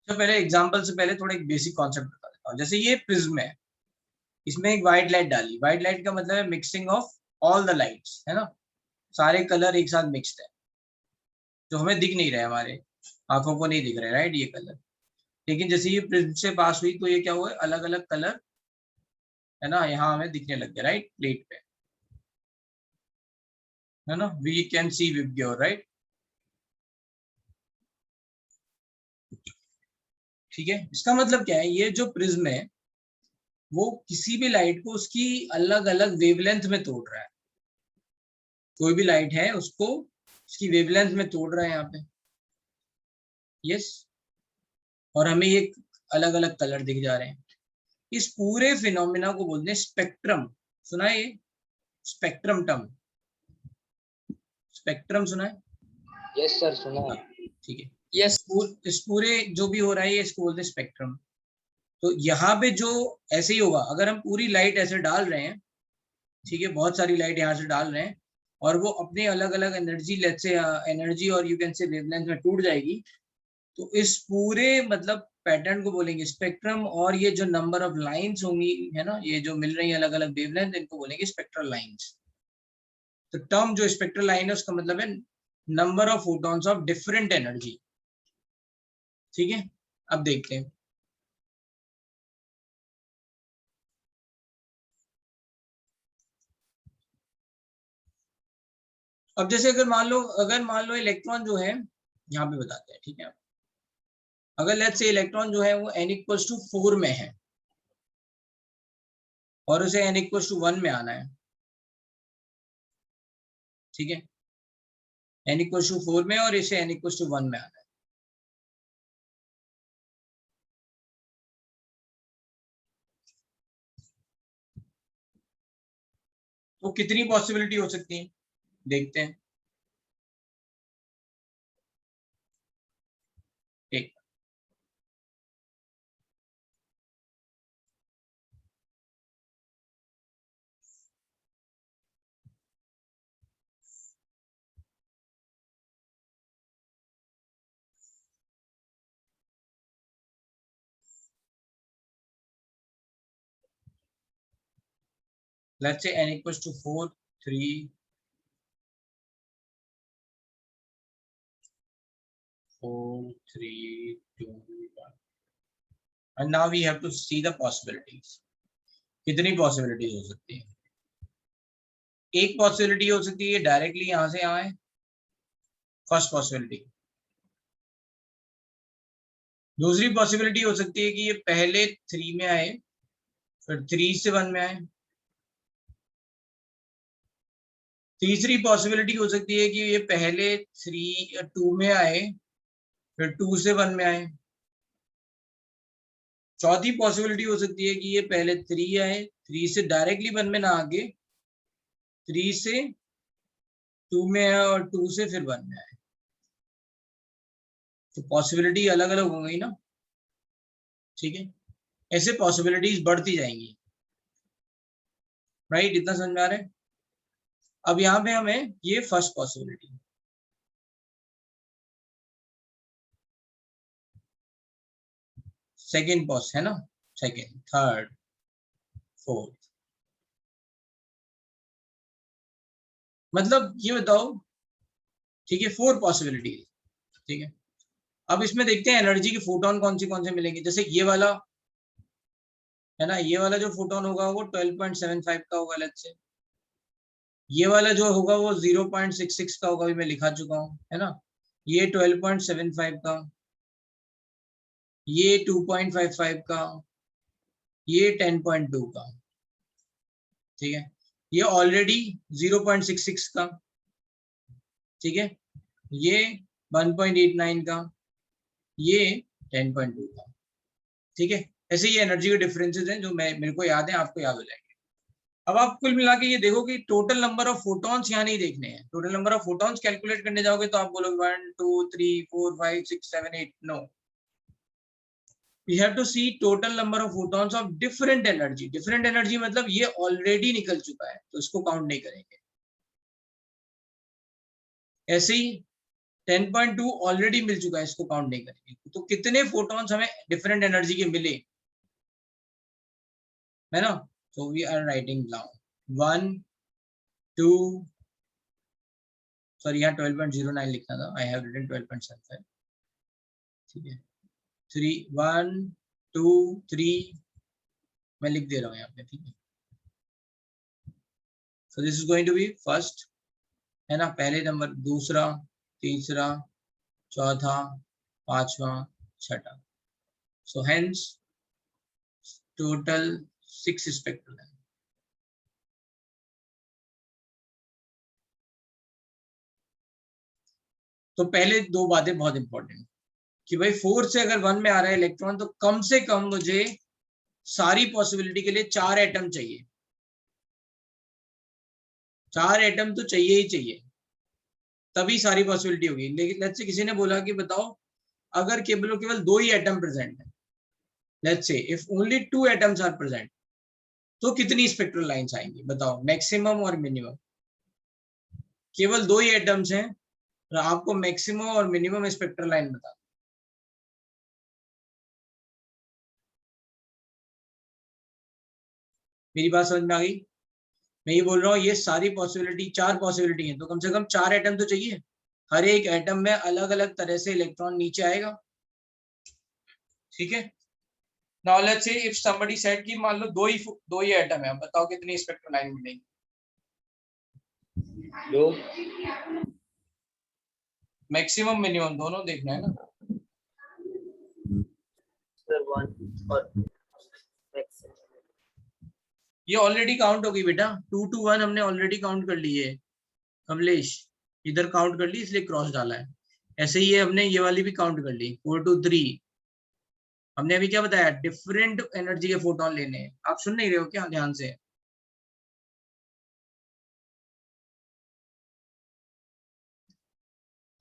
तो पहले एग्जांपल से पहले थोड़ा एक बेसिक कॉन्सेप्ट बता देता हूं। जैसे ये प्रिज्म है, इसमें एक व्हाइट लाइट डाली। व्हाइट लाइट का मतलब है mixing of all the lights, है ना, सारे कलर एक साथ मिक्स्ड है, जो हमें दिख नहीं रहे, हमारे आंखों को नहीं दिख रहे, राइट, ये कलर। लेकिन जैसे ये प्रिज्म से पास हुई तो ये क्या हुआ, अलग अलग कलर, है ना, यहाँ हमें दिखने लग गया, राइट, प्लेट पे, है ना, we can see with your, right. ठीक है, इसका मतलब क्या है, ये जो प्रिज्म है वो किसी भी लाइट को उसकी अलग अलग वेवलेंथ में तोड़ रहा है। कोई भी लाइट है उसको उसकी वेवलेंथ में तोड़ रहा है यहाँ पे, यस। और हमें ये अलग अलग कलर दिख जा रहे हैं। इस पूरे फिनोमिना को बोलते हैं स्पेक्ट्रम। सुना है ये स्पेक्ट्रम टर्म? स्पेक्ट्रम सुना है?
यस सर, सुना है।
ठीक है, यस। इस पूरे जो भी हो रहा है ये इसको बोलते हैं स्पेक्ट्रम। तो यहाँ पे जो ऐसे ही होगा, अगर हम पूरी लाइट ऐसे डाल रहे हैं, ठीक है, बहुत सारी लाइट यहाँ से डाल रहे हैं, और वो अपने अलग अलग एनर्जी, लेट्स से एनर्जी और यू कैन से वेवलेंथ में टूट जाएगी, तो इस पूरे मतलब पैटर्न को बोलेंगे स्पेक्ट्रम। और ये जो नंबर ऑफ लाइंस होंगी, है ना, ये जो मिल रही है अलग अलग वेवलेंथ, इनको बोलेंगे स्पेक्ट्रल लाइंस। तो टर्म जो स्पेक्ट्रल लाइन है उसका मतलब है number of photons of different energy. ठीक है, अब देखते हैं। अब जैसे अगर मान लो इलेक्ट्रॉन जो है, यहाँ पे बताते हैं, ठीक है, अगर लेट्स से इलेक्ट्रॉन जो है वो n=4 में है और उसे n=1 में आना है, ठीक है, n=4 में और इसे n=1 में आना है, तो कितनी पॉसिबिलिटी हो सकती है देखते हैं। एक, let's say n=4, 3, 4, 3, 2, and now we have to see the possibilities. कितनी पॉसिबिलिटीज हो सकती है? एक पॉसिबिलिटी हो सकती है डायरेक्टली यहां से यहाँ है, फर्स्ट पॉसिबिलिटी। दूसरी पॉसिबिलिटी हो सकती है कि ये पहले 3 में आए फिर 3 से 1 में आए। तीसरी पॉसिबिलिटी हो सकती है कि ये पहले 2 में आए फिर 2 से 1 में आए। चौथी पॉसिबिलिटी हो सकती है कि ये पहले 3 आए, 3 से डायरेक्टली 1 में ना आके 3 से 2 में आए और 2 से फिर 1 में आए। तो पॉसिबिलिटी अलग अलग हो गई ना, ठीक है। ऐसे पॉसिबिलिटीज बढ़ती जाएंगी, राइट? इतना समझ में आ रहा है? अब यहाँ पे हमें ये फर्स्ट पॉसिबिलिटी, सेकेंड पॉस है ना, सेकेंड, थर्ड, फोर्थ, मतलब ये बताओ, ठीक है, 4 पॉसिबिलिटी, ठीक है। अब इसमें देखते हैं एनर्जी के फोटोन कौन से मिलेंगे। जैसे ये वाला है ना, ये वाला जो फोटोन होगा वो 12.75 का होगा, लेट्स से। ये वाला जो होगा वो 0.66 का होगा, मैं लिखा चुका हूँ, है ना। ये 12.75 का, ये 2.55 का, ये 10.2 का, ठीक है। ये ऑलरेडी 0.66 का, ठीक है। ये 1.89 का, ये 10.2 का, ठीक है। ऐसे ये एनर्जी के डिफरेंसेस हैं जो मेरे को याद है, आपको याद हो जाएंगे। अब आप कुल मिला के ये देखो कि टोटल नंबर ऑफ फोटॉन्स यहाँ नहीं देखने हैं। Total number of photons calculate करने जाओगे तो आप बोलोगे 1 2 3 4 5 6 7 8, no, we have to see total number of photons of different energy। different energy मतलब ये ऑलरेडी निकल चुका है तो इसको काउंट नहीं करेंगे। ऐसे ही 10.2 ऑलरेडी मिल चुका है, इसको काउंट नहीं करेंगे। तो कितने फोटॉन्स हमें डिफरेंट एनर्जी के मिले, है ना। so we are writing down 1 2, sorry यहाँ 12.09 लिखना था, I have written 12.75, ठीक है। 3 1 2 3 मैं लिख दे रहा हूँ यहाँ पे, ठीक है। so this is going to be first, है ना, पहले नंबर, दूसरा, तीसरा, चौथा, पांचवा, छठा। so hence total 6 स्पेक्ट्रल है। तो पहले 2 बातें बहुत इंपॉर्टेंट कि भाई 4 से अगर 1 में आ रहा है इलेक्ट्रॉन तो कम से कम मुझे सारी पॉसिबिलिटी के लिए 4 एटम चाहिए। 4 एटम तो चाहिए ही चाहिए, तभी सारी पॉसिबिलिटी होगी। लेकिन लेट्स से किसी ने बोला कि बताओ अगर केवल 2 ही एटम प्रेजेंट है, let's say if only 2 atoms are present, तो कितनी स्पेक्ट्रल लाइंस आएंगी बताओ, मैक्सिमम और मिनिमम। केवल 2 ही एटम्स हैं और आपको मैक्सिमम और मिनिमम स्पेक्ट्रल लाइन बता। मेरी बात समझ में आ गई? मैं ये बोल रहा हूँ ये सारी पॉसिबिलिटी, 4 पॉसिबिलिटी है तो कम से कम 4 एटम तो चाहिए। हर एक एटम में अलग अलग तरह से इलेक्ट्रॉन नीचे आएगा, ठीक है। Now let's say if somebody said कि मान लो 2 ही एटम है, बताओ कितनी स्पेक्ट्रल लाइन मिलेगी?
2,
मैक्सिमम मिनिमम दोनों देखना है ना।
सर 1 और मैक्सिमम।
ये ऑलरेडी काउंट हो गई बेटा, 2 to 1 हमने ऑलरेडी काउंट कर ली है। कमलेश इधर काउंट कर ली इसलिए क्रॉस डाला है। ऐसे ही हमने ये वाली भी काउंट कर ली, 4 to 3। हमने अभी क्या बताया, डिफरेंट एनर्जी के फोटोन लेने हैं। आप सुन नहीं रहे हो क्या ध्यान से?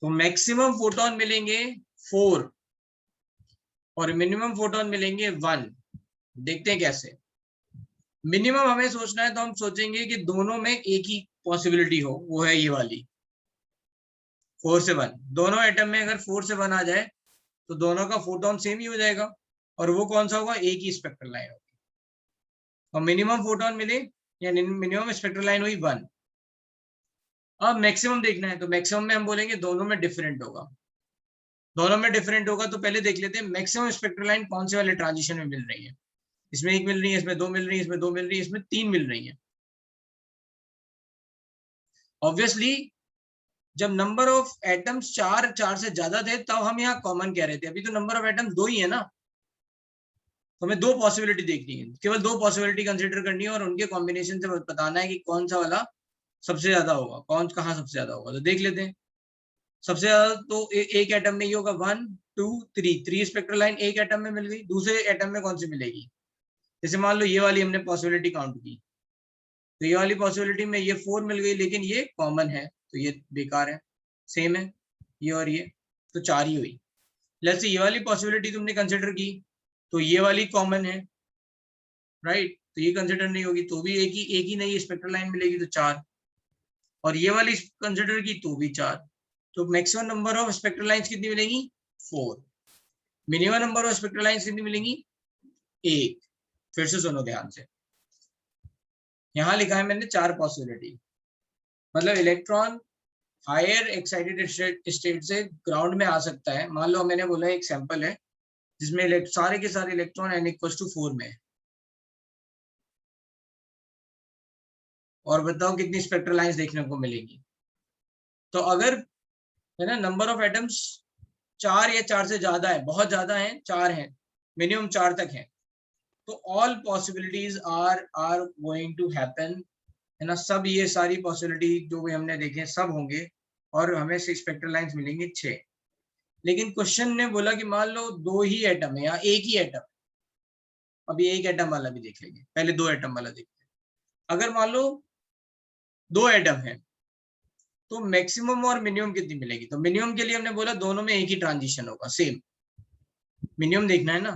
तो मैक्सिमम फोटोन मिलेंगे 4 और मिनिमम फोटोन मिलेंगे 1। देखते हैं कैसे। मिनिमम हमें सोचना है तो हम सोचेंगे कि दोनों में एक ही पॉसिबिलिटी हो, वो है ये वाली 4 से 1। दोनों एटम में अगर 4 से 1 आ जाए तो दोनों का फोटोन सेम ही हो जाएगा और वो कौन सा होगा, एक ही स्पेक्ट्रल लाइन होगी। और मिनिमम फोटोन मिले या मिनिमम स्पेक्ट्रल लाइन हुई 1। अब मैक्सिमम देखना है तो मैक्सिमम में हम बोलेंगे दोनों में डिफरेंट होगा। दोनों में डिफरेंट होगा तो पहले देख लेते हैं मैक्सिमम स्पेक्ट्रल लाइन कौन से वाले ट्रांजिशन में मिल रही है। इसमें एक मिल रही है, इसमें दो मिल रही है, इसमें दो मिल रही है, इसमें तीन मिल रही है। ऑब्वियसली जब नंबर ऑफ एटम्स चार से ज्यादा थे तब हम यहाँ कॉमन कह रहे थे, अभी तो नंबर ऑफ एटम्स दो ही है ना, तो हमें दो पॉसिबिलिटी देखनी है, केवल दो पॉसिबिलिटी कंसीडर करनी है और उनके कॉम्बिनेशन से बताना है कि कौन सा वाला सबसे ज्यादा होगा, कौन कहाँ सबसे ज्यादा होगा। तो देख लेते हैं। सबसे ज्यादा तो एक एटम में ही होगा, 1 2 3 स्पेक्ट्रल लाइन एक एटम में मिल गई। दूसरे एटम में कौन सी मिलेगी, जैसे मान लो ये वाली हमने पॉसिबिलिटी काउंट की, तो ये वाली पॉसिबिलिटी में ये 4 मिल गई, लेकिन ये कॉमन है तो ये बेकार है, सेम है ये और ये, तो 4 ही हुई। लेट्स से ये वाली पॉसिबिलिटी तुमने कंसिडर की तो ये वाली कॉमन है, राइट, तो ये कंसिडर नहीं होगी तो भी एक ही नई स्पेक्ट्रल लाइन मिलेगी तो 4, और ये वाली कंसिडर की तो भी 4। तो maximum number of spectral lines कितनी मिलेंगी, 4। Minimum number of spectral lines कितनी मिलेंगी, 1। फिर से सुनो ध्यान से, यहाँ लिखा है मैंने 4 पॉसिबिलिटी, मतलब इलेक्ट्रॉन हायर एक्साइटेड स्टेट से ग्राउंड में आ सकता है। मान लो मैंने बोला एक सैंपल है जिसमें सारे के सारे इलेक्ट्रॉन n=4 में है, और बताओ कितनी स्पेक्ट्रल लाइंस देखने को मिलेगी। तो अगर है ना नंबर ऑफ एटम्स 4 या 4 से ज्यादा है, बहुत ज्यादा है, 4 है, मिनिमम 4 तक है, तो all possibilities are going to happen, है ना, सब ये सारी पॉसिबिलिटी जो भी हमने देखे सब होंगे और हमें स्पेक्ट्रल लाइंस मिलेंगे 6। लेकिन क्वेश्चन ने बोला कि मान लो दो ही एटम है या एक ही एटम, अभी एक एटम वाला भी देख लेंगे, पहले दो एटम वाला देखते हैं। अगर मान लो दो एटम है तो मैक्सिमम और मिनिमम कितनी मिलेगी, तो मिनिमम के लिए हमने बोला दोनों में एक ही ट्रांजिशन होगा, सेम मिनिमम देखना है ना,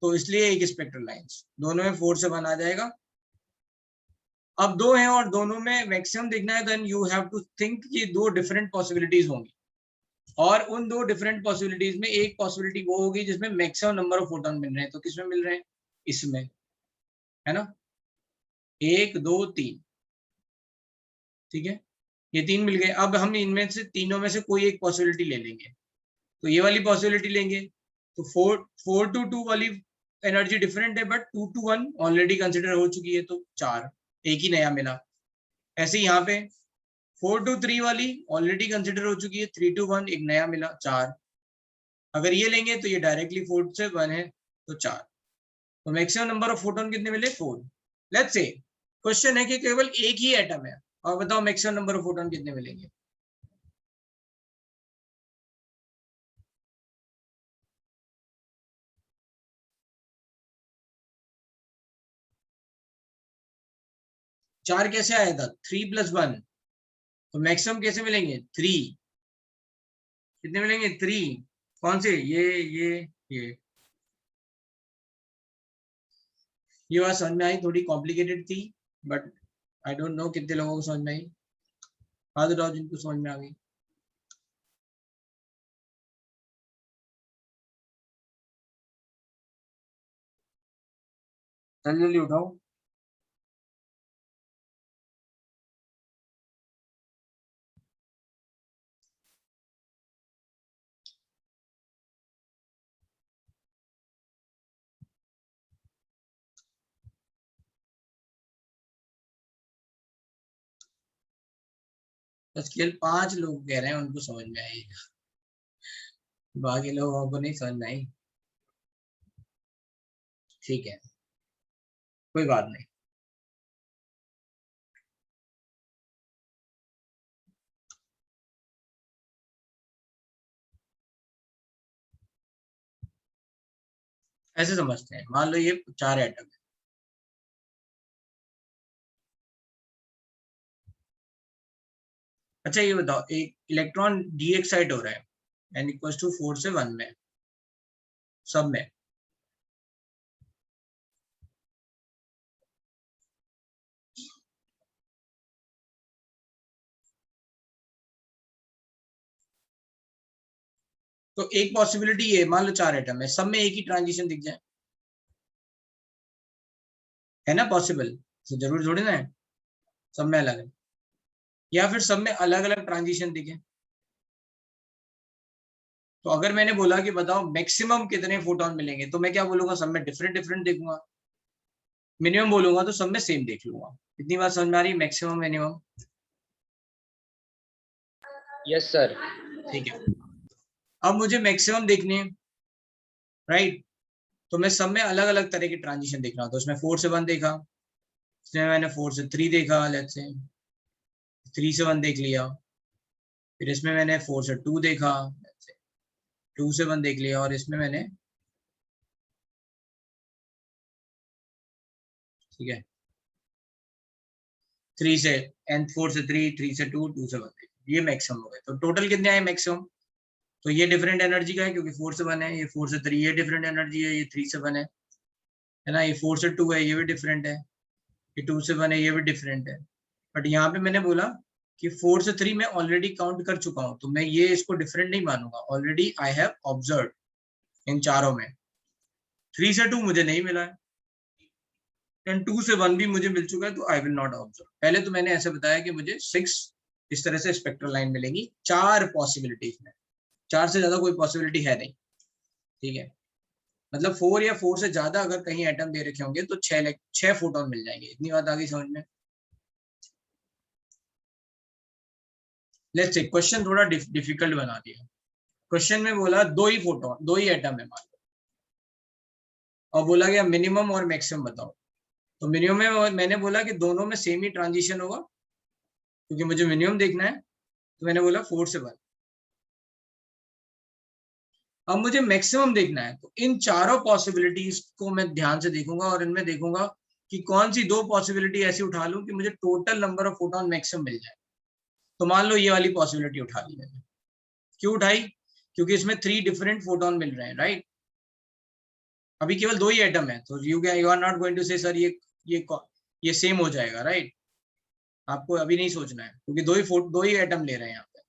तो इसलिए एक स्पेक्ट्रल लाइंस दोनों में 4 से 1 आ जाएगा। अब दो हैं और दोनों में मैक्सिमम देखना है, then you have to think कि दो डिफरेंट पॉसिबिलिटीज होंगी, और उन दो डिफरेंट पॉसिबिलिटीज में एक पॉसिबिलिटी वो होगी जिसमें मैक्सिमम नंबर ऑफ फोटॉन मिल रहे हैं। तो किसमें मिल रहे हैं, इसमें, है ना, 1 2 3, ठीक है, ये 3 मिल गए। अब हम इनमें से तीनों में से कोई एक पॉसिबिलिटी ले लेंगे, तो ये वाली पॉसिबिलिटी लेंगे, तो 4 to 2 वाली एनर्जी डिफरेंट है बट 2 to 1 ऑलरेडी कंसिडर हो चुकी है, तो 4, एक ही नया मिला। ऐसे यहाँ पे 4 to 3 वाली ऑलरेडी कंसिडर हो चुकी है, 3 to 1 एक नया मिला, 4। अगर ये लेंगे तो ये डायरेक्टली 4 से 1 है तो 4। तो मैक्सिमम नंबर ऑफ फोटोन कितने मिले, 4। लेट्स से क्वेश्चन है कि केवल एक ही एटम है, और बताओ मैक्सिमम नंबर ऑफ फोटोन कितने मिलेंगे। चार कैसे आया था, 3 + 1, तो मैक्सिमम कैसे मिलेंगे, 3। कितने मिलेंगे, 3। कौन से, ये ये बात समझ में आई, थोड़ी कॉम्प्लिकेटेड थी बट आई डोंट नो कितने लोगों को समझ में आई। हाथ उठाओ जिनको समझ में आ गई, जल्दी जल्दी उठाओ। बस केवल 5 लोग कह रहे हैं उनको समझ में आई, बाकी लोगों को नहीं समझ में आई, ठीक है, कोई बात नहीं। ऐसे समझते हैं, मान लो ये 4 एटम है, अच्छा ये बताओ एक इलेक्ट्रॉन डी एक्साइट हो रहा है n=4 से 1 में, सब में, तो एक पॉसिबिलिटी ये, मान लो 4 एटम है, सब में एक ही ट्रांजिशन दिख जाए, है ना पॉसिबल, तो जरूर थोड़ी ना है सब में अलग है, या फिर सब में अलग अलग ट्रांजिशन दिखे, तो अगर मैंने बोला कि बताओ मैक्सिमम कितने फोटोन मिलेंगे, तो मैं क्या बोलूंगा, सब में डिफरेंट डिफरेंट देखूंगा। मिनिमम बोलूंगा तो सब में सेम देख लूंगा। इतनी बात समझ में आ रही, मैक्सिमम मिनिमम?
Yes sir.
ठीक है, अब मुझे मैक्सिमम देखनी है, राइट? तो मैं सब में अलग अलग तरह की ट्रांजिशन देख रहा हूँ। तो उसमें 4 से 1 देखा, इसमें मैंने 4 से 3 देखा, लेट्स से 3 से 1 देख लिया, फिर इसमें मैंने 4 से 2 देखा, 2 से 1 देख लिया, और इसमें मैंने, ठीक है, 3 से एंड 4 से 3, 3 से 2, 2 से 1 देख, ये मैक्सिमम हो गए। तो टोटल कितने आए मैक्सिमम? तो ये डिफरेंट एनर्जी का है क्योंकि 4 से 1 है, ये 4 से 3 ये डिफरेंट एनर्जी है, ये 3 से 1 है ना, ये 4 से 2 है, ये भी डिफरेंट है, ये 2 से 1 है, ये भी डिफरेंट है। बट यहाँ पे मैंने बोला कि 4 से 3 मैं ऑलरेडी काउंट कर चुका हूँ, तो मैं ये इसको डिफरेंट नहीं मानूंगा, already I have observe in चारों में। 3 से 2 मुझे नहीं मिला है, एंड 2 से 1 भी मुझे मिल चुका है, तो आई विल नॉट ऑब्जर्व। पहले तो मैंने ऐसे बताया कि मुझे 6 इस तरह से स्पेक्ट्रल लाइन मिलेगी 4 पॉसिबिलिटीज में, 4 से ज्यादा कोई पॉसिबिलिटी है नहीं, ठीक है? मतलब 4 या 4 से ज्यादा अगर कहीं एटम दे रखे होंगे तो 6 फोटोन मिल जाएंगे। इतनी बात आ गई समझ में? लेट्स से क्वेश्चन थोड़ा डिफिकल्ट बना दिया। क्वेश्चन में बोला दो ही फोटोन, दो ही एटम है मान लो, और बोला गया मिनिमम और मैक्सिमम बताओ। तो मिनिमम में मैंने बोला कि दोनों में सेम ही ट्रांजिशन होगा, क्योंकि मुझे मिनिमम देखना है, तो मैंने बोला 4 से 1। अब मुझे मैक्सिमम देखना है, तो इन चारों पॉसिबिलिटीज को मैं ध्यान से देखूंगा, और इनमें देखूंगा कि कौन सी 2 पॉसिबिलिटी ऐसी उठा लूं कि मुझे total number of photon maximum मिल जाए। तो मान लो ये वाली पॉसिबिलिटी उठा ली मैंने। क्यों उठाई? क्योंकि इसमें 3 डिफरेंट फोटोन मिल रहे हैं, राइट? अभी केवल 2 ही एटम है, तो you are not going to say sir ये सेम हो जाएगा, राइट? आपको अभी नहीं सोचना है, क्योंकि दो ही एटम ले रहे हैं यहाँ पे।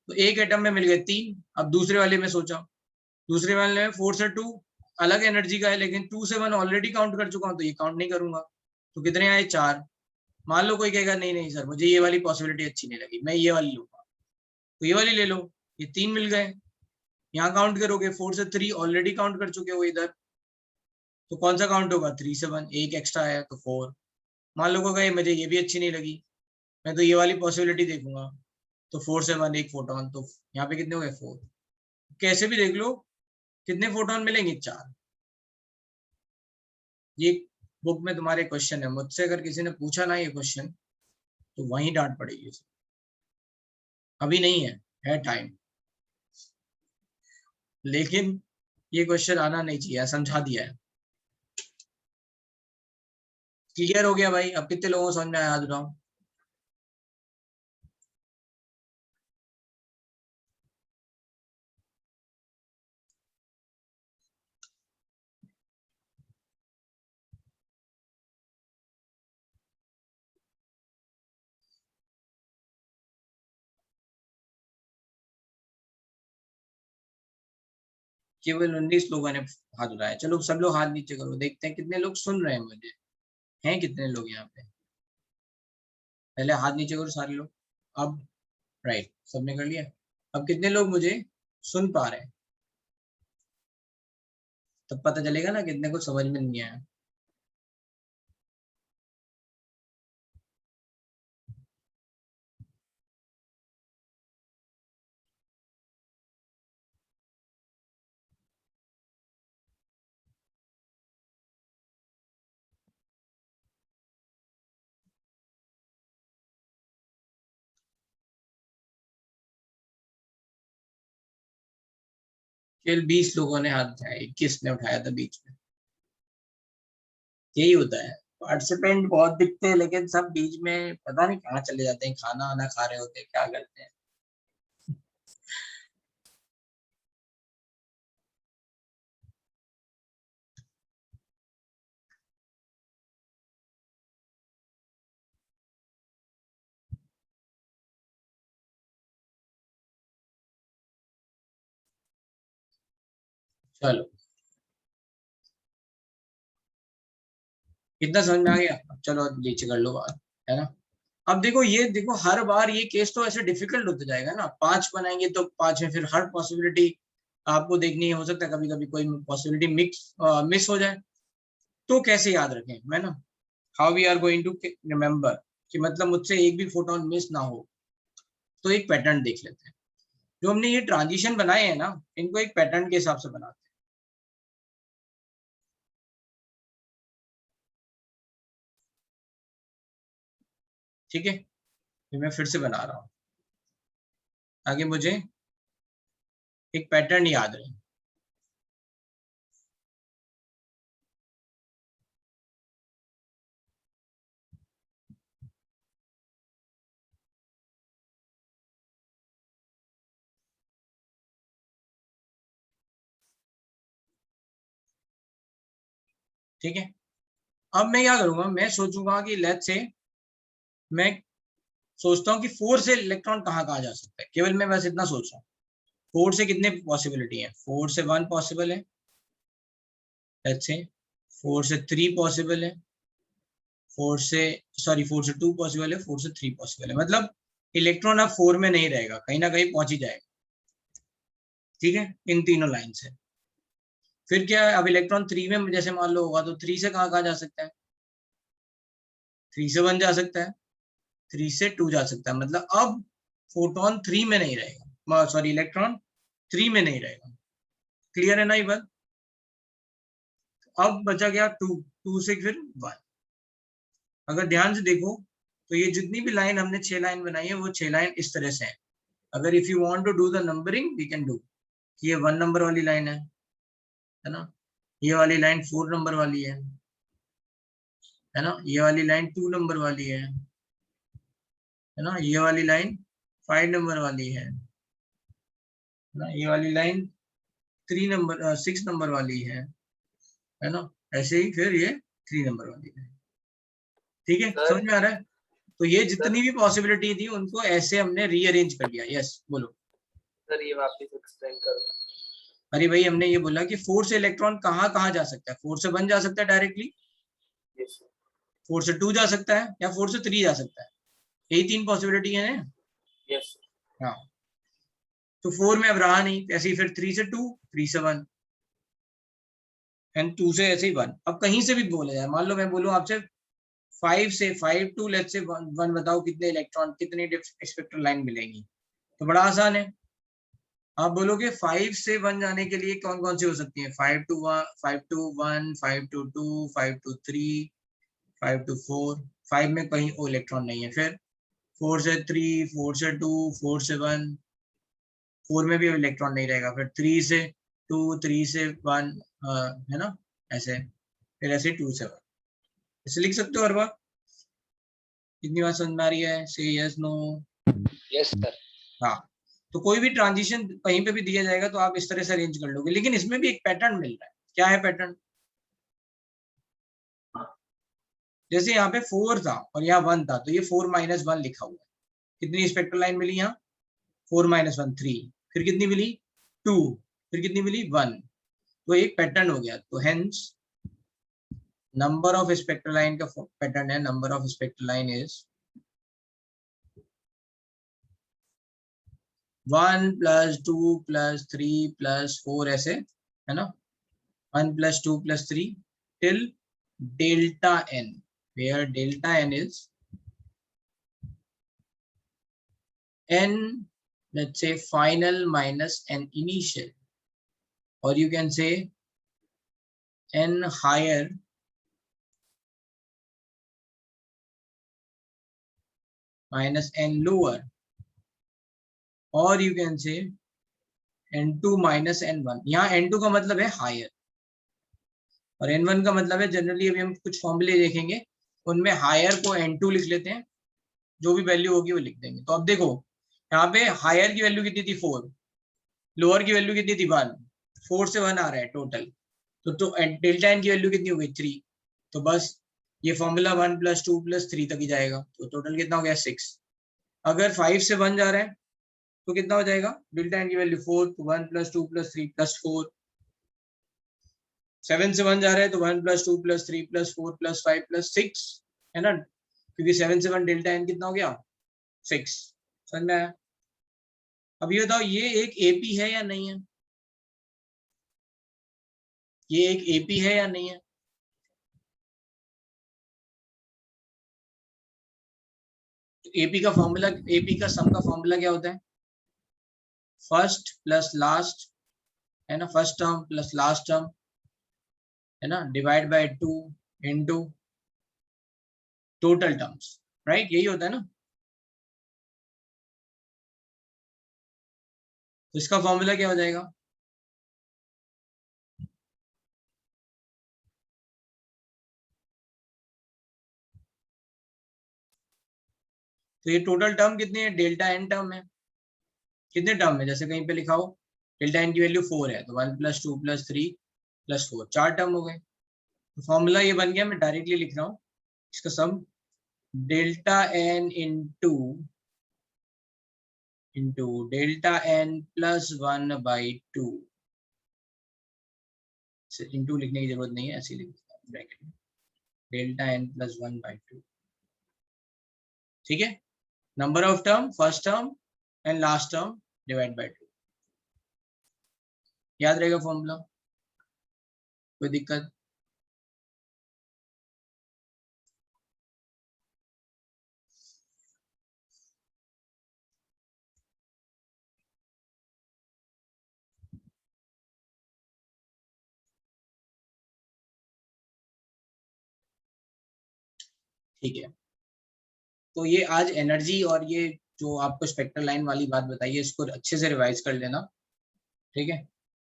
तो एक एटम में मिल गए 3। अब दूसरे वाले में सोचा, दूसरे वाले में 4 से 2 अलग एनर्जी का है, लेकिन 2 से 1 ऑलरेडी काउंट कर चुका हूँ, तो ये काउंट नहीं करूंगा। तो कितने आए? 4। मान लो कोई कहेगा नहीं नहीं सर मुझे ये वाली पॉसिबिलिटी अच्छी नहीं लगी, मैं ये वाली लूंगा, तो ये वाली ले लो। ये 3 मिल गए, यहाँ काउंट करोगे 4 से 3 ऑलरेडी काउंट कर चुके हो इधर, तो कौन सा काउंट होगा? 3 से 1, एक एक्स्ट्रा है तो 4। मान लो कोई मुझे ये भी अच्छी नहीं लगी, मैं तो ये वाली पॉसिबिलिटी देखूंगा, तो 4 से 1 एक फोटोन, तो यहाँ पे कितने हो गए? 4। कैसे भी देख लो कितने फोटोन मिलेंगे? 4। ये बुक में तुम्हारे क्वेश्चन है, मुझसे अगर किसी ने पूछा ना ये क्वेश्चन, तो वहीं डांट पड़ेगी। अभी नहीं है टाइम, लेकिन ये क्वेश्चन आना नहीं चाहिए, समझा दिया है। क्लियर हो गया भाई? अब कितने लोगों को समझ में आया? हाथ उठाओ। केवल 19 लोगों ने हाथ उठाया। चलो सब लोग हाथ नीचे करो, देखते हैं कितने लोग सुन रहे हैं मुझे। हैं कितने लोग यहाँ पे? पहले हाथ नीचे करो सारे लोग। अब राइट, सबने कर लिया। अब कितने लोग मुझे सुन पा रहे हैं? तब पता चलेगा ना कितने को समझ में नहीं आया। केवल 20 लोगों ने हाथ उठाया, 21 ने उठाया था बीच में। यही होता है, पार्टिसिपेंट बहुत दिखते हैं, लेकिन सब बीच में पता नहीं कहाँ चले जाते हैं, खाना वाना खा रहे होते हैं, क्या करते हैं। चलो कितना समझ में आ गया? चलो अब नीचे कर लो बात, है ना? अब देखो, ये देखो हर बार ये केस तो ऐसे डिफिकल्ट होता जाएगा ना। 5 बनाएंगे तो 5 में फिर हर पॉसिबिलिटी आपको देखनी हो सकता है कभी कभी कोई पॉसिबिलिटी मिस हो जाए, तो कैसे याद रखें, है ना, how we are going to remember कि मतलब मुझसे एक भी फोटोन मिस ना हो। तो एक पैटर्न देख लेते हैं। जो हमने ये ट्रांजिशन बनाए हैं ना, इनको एक पैटर्न के हिसाब से बनाते हैं। ठीक है, तो मैं फिर से बना रहा हूँ ताकि मुझे एक पैटर्न याद रहे। ठीक है, अब मैं क्या करूंगा, मैं सोचूंगा कि लेट्स से मैं सोचता हूँ कि 4 से इलेक्ट्रॉन कहाँ कहाँ जा सकता है, केवल मैं बस इतना सोच रहा हूँ। 4 से कितने पॉसिबिलिटी है, 4 से 1 पॉसिबल है, लेट्स से 4 से 3 पॉसिबल है, 4 से 2 पॉसिबल है, 4 से 3 पॉसिबल है। मतलब इलेक्ट्रॉन अब 4 में नहीं रहेगा, कहीं ना कहीं पहुंच ही जाएगा। ठीक है, इन तीनों लाइन से। फिर क्या है, अब इलेक्ट्रॉन 3 में जैसे मान लो होगा, तो 3 से कहाँ कहाँ जा सकता है, 3 से 1 जा सकता है, 3 से 2 जा सकता है। मतलब अब फोटोन 3 में नहीं रहेगा, सॉरी इलेक्ट्रॉन 3 में नहीं रहेगा। क्लियर है ना ये बात? अब बचा गया 2, 2 से फिर 1। अगर ध्यान से देखो तो ये जितनी भी लाइन हमने 6 लाइन बनाई है, वो 6 लाइन इस तरह से है। अगर if you want to do the numbering we can do. ये 1 नंबर वाली लाइन है ना, ये वाली लाइन 4 नंबर वाली है ना, ये वाली लाइन 2 नंबर वाली है ना, ये वाली लाइन 5 नंबर वाली है ना, ये वाली लाइन 6 नंबर वाली है ना, ऐसे ही फिर ये 3 नंबर वाली है। ठीक है,
सर
समझ में आ रहा है? तो ये
सर
जितनी भी पॉसिबिलिटी थी उनको ऐसे हमने रीअरेंज कर लिया। यस बोलो।
सर ये वापस एक्सप्लेन करो।
अरे भाई, हमने ये बोला कि 4 से इलेक्ट्रॉन कहाँ कहाँ जा सकता है, 4 से 1 जा सकता है डायरेक्टली,
यस
4 से 2 जा सकता है, या 4 से 3 जा सकता है। यही 3 पॉसिबिलिटी है ना।
यस
हाँ, तो 4 में अब रहा नहीं, ऐसे ही फिर 3 से 2, 3 से 1 एंड 2 से ऐसे ही 1। अब कहीं से भी बोला जाए, मान लो मैं बोलूं आपसे 5 टू लेट्स से 1 बताओ कितने इलेक्ट्रॉन, कितनी स्पेक्ट्रल लाइन मिलेंगी, तो बड़ा आसान है। आप बोलोगे 5 से 1 जाने के लिए कौन कौन सी हो सकती है, 5 to 1, 5 to 1, 5 to 2, 5 to 3, 5 to 4। 5 में कहीं ओ इलेक्ट्रॉन नहीं है। फिर 4 से 3, 4 से 2, 4 से 1, 4 में भी इलेक्ट्रॉन नहीं रहेगा। फिर 3 से 2, 3 से 1, है ना, ऐसे। फिर ऐसे 2 से 1 ऐसे लिख सकते हो हर बार। कितनी बार समझ में आ रही है, say yes no?
Yes sir.
हाँ, तो कोई भी ट्रांजिशन कहीं पे भी दिया जाएगा तो आप इस तरह से अरेंज कर लोगे, लेकिन इसमें भी एक पैटर्न मिल रहा है। क्या है पैटर्न? जैसे यहाँ पे 4 था और यहाँ 1 था, तो ये 4 माइनस 1 लिखा हुआ है। कितनी स्पेक्ट्रल लाइन मिली यहाँ, 4 माइनस 1 3, फिर कितनी मिली 2, फिर कितनी मिली 1। तो एक पैटर्न हो गया। तो hence number of spectral line का पैटर्न है, number of spectral line is 1 plus 2 plus 3 plus 4, ऐसे है ना, 1 plus 2 plus 3 till delta n, where delta n is n, let's say final minus n initial, or you can say n higher minus n lower, or you can say n2 minus n1। यहाँ n2 का मतलब है higher और n1 का मतलब है, generally अभी हम कुछ फॉर्मूले देखेंगे उनमें हायर को n2 लिख लेते हैं, जो भी वैल्यू होगी वो लिख देंगे। तो अब देखो यहाँ पे हायर की वैल्यू कितनी थी 4, लोअर की वैल्यू कितनी थी 1, 4 से 1 आ रहा है टोटल, तो डेल्टा एन की वैल्यू कितनी हो गई 3। तो बस ये फॉर्मूला 1 प्लस 2 प्लस 3 तक ही जाएगा, तो टोटल कितना हो गया 6। अगर 5 से 1 जा रहा है तो कितना हो जाएगा, डेल्टा एन की वैल्यू 4, तो 1 प्लस 2 प्लस 3 प्लस 4। 7 से 1 जा रहा है तो 1 plus 2 plus 3 plus 4 plus 5 plus 6, है ना, क्योंकि 7 से 1 डेल्टा एन कितना हो गया 6। समझ में आया? अब ये बताओ ये एक एपी है या नहीं है? ये एक एपी है या नहीं है? एपी का फॉर्मूला, एपी का सम का फॉर्मूला क्या होता है? फर्स्ट प्लस लास्ट, है ना, first term plus last term, है ना, divide by 2 into total terms, right? यही होता है ना। तो इसका फॉर्मूला क्या हो जाएगा? तो ये टोटल टर्म कितनी है? डेल्टा एन टर्म है। कितने टर्म है? जैसे कहीं पे लिखा हो डेल्टा एन की वैल्यू 4 है, तो 1 + 2 + 3 + 4, 4 टर्म हो गए। तो फॉर्मूला ये बन गया, मैं डायरेक्टली लिख रहा हूँ इसका sum, delta n into delta n +1/2। Into लिखने की जरूरत नहीं है, ऐसे लिख ब्रैकेट में, डेल्टा एन +1/2। ठीक है, number of term, first term and last term divide by 2। याद रहेगा फॉर्मूला? कोई दिक्कत? ठीक है, तो ये आज एनर्जी और ये जो आपको स्पेक्ट्रल लाइन वाली बात बताई है, इसको अच्छे से रिवाइज कर लेना। ठीक है,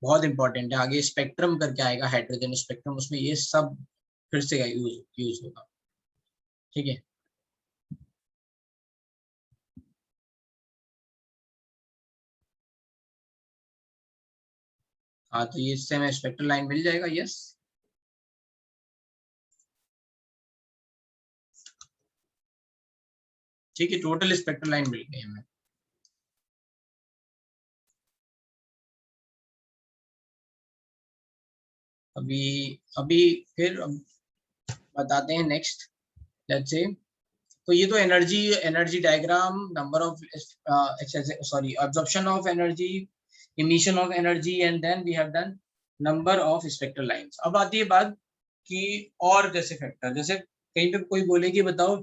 बहुत इंपॉर्टेंट है। आगे स्पेक्ट्रम करके आएगा, हाइड्रोजन स्पेक्ट्रम, उसमें ये सब फिर से यूज होगा। ठीक है, हाँ, तो ये इससे हमें स्पेक्ट्रल लाइन मिल जाएगा। यस, ठीक है, टोटल स्पेक्ट्रल लाइन मिल गई हमें। अभी अभी फिर बताते हैं नेक्स्ट, लेट्स से। तो ये तो energy energy diagram, number of sorry absorption of energy, emission of energy, and then we have done number of spectral lines. अब आती है बात कि और जैसे फैक्टर, जैसे कहीं पे कोई बोले कि बताओ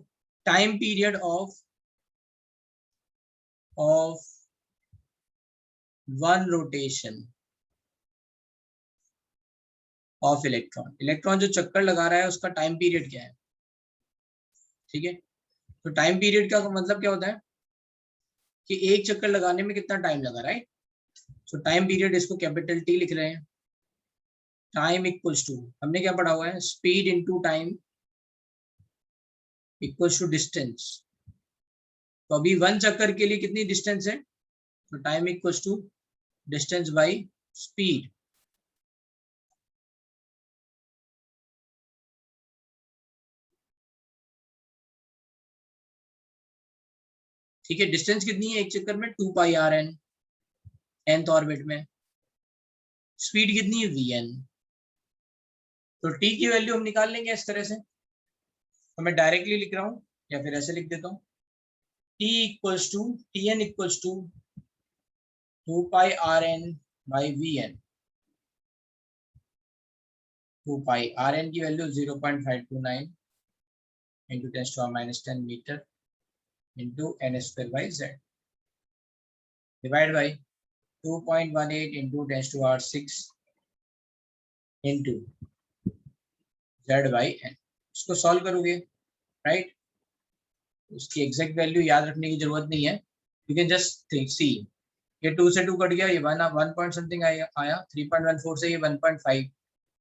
time period of one rotation of electron, electron जो चक्कर लगा रहा है उसका टाइम पीरियड क्या है? ठीक है, तो टाइम पीरियड का मतलब क्या होता है कि एक चक्कर लगाने में कितना टाइम लगा, राइट? सो टाइम पीरियड, इसको कैपिटल टी लिख रहे हैं। टाइम इक्वल्स टू, हमने क्या पढ़ा हुआ है, speed into time equals to distance. तो अभी वन चक्कर के लिए कितनी डिस्टेंस है? तो time equals to distance by speed. ठीक है, डिस्टेंस कितनी है एक चक्कर में? 2πrn, nth ऑर्बिट में। स्पीड कितनी है? vn। तो t की वैल्यू हम निकाल लेंगे इस तरह से, तो मैं डायरेक्टली लिख रहा हूँ या फिर ऐसे लिख देता हूँ, t equals to tn equals to 2πrn/vn। 2πrn की वैल्यू 0.529 into 10⁻⁻10 metre into n²/z divide by 2.18 into 10⁻⁶ into z/n। इसको सॉल्व करोगे, राइट? उसकी एग्जैक्ट वैल्यू याद रखने की जरूरत नहीं है, यू कैन जस्ट सी, ये 2 से 2 कट गया, ये 1 पॉइंट समथिंग आया 3.14 से ये 1.5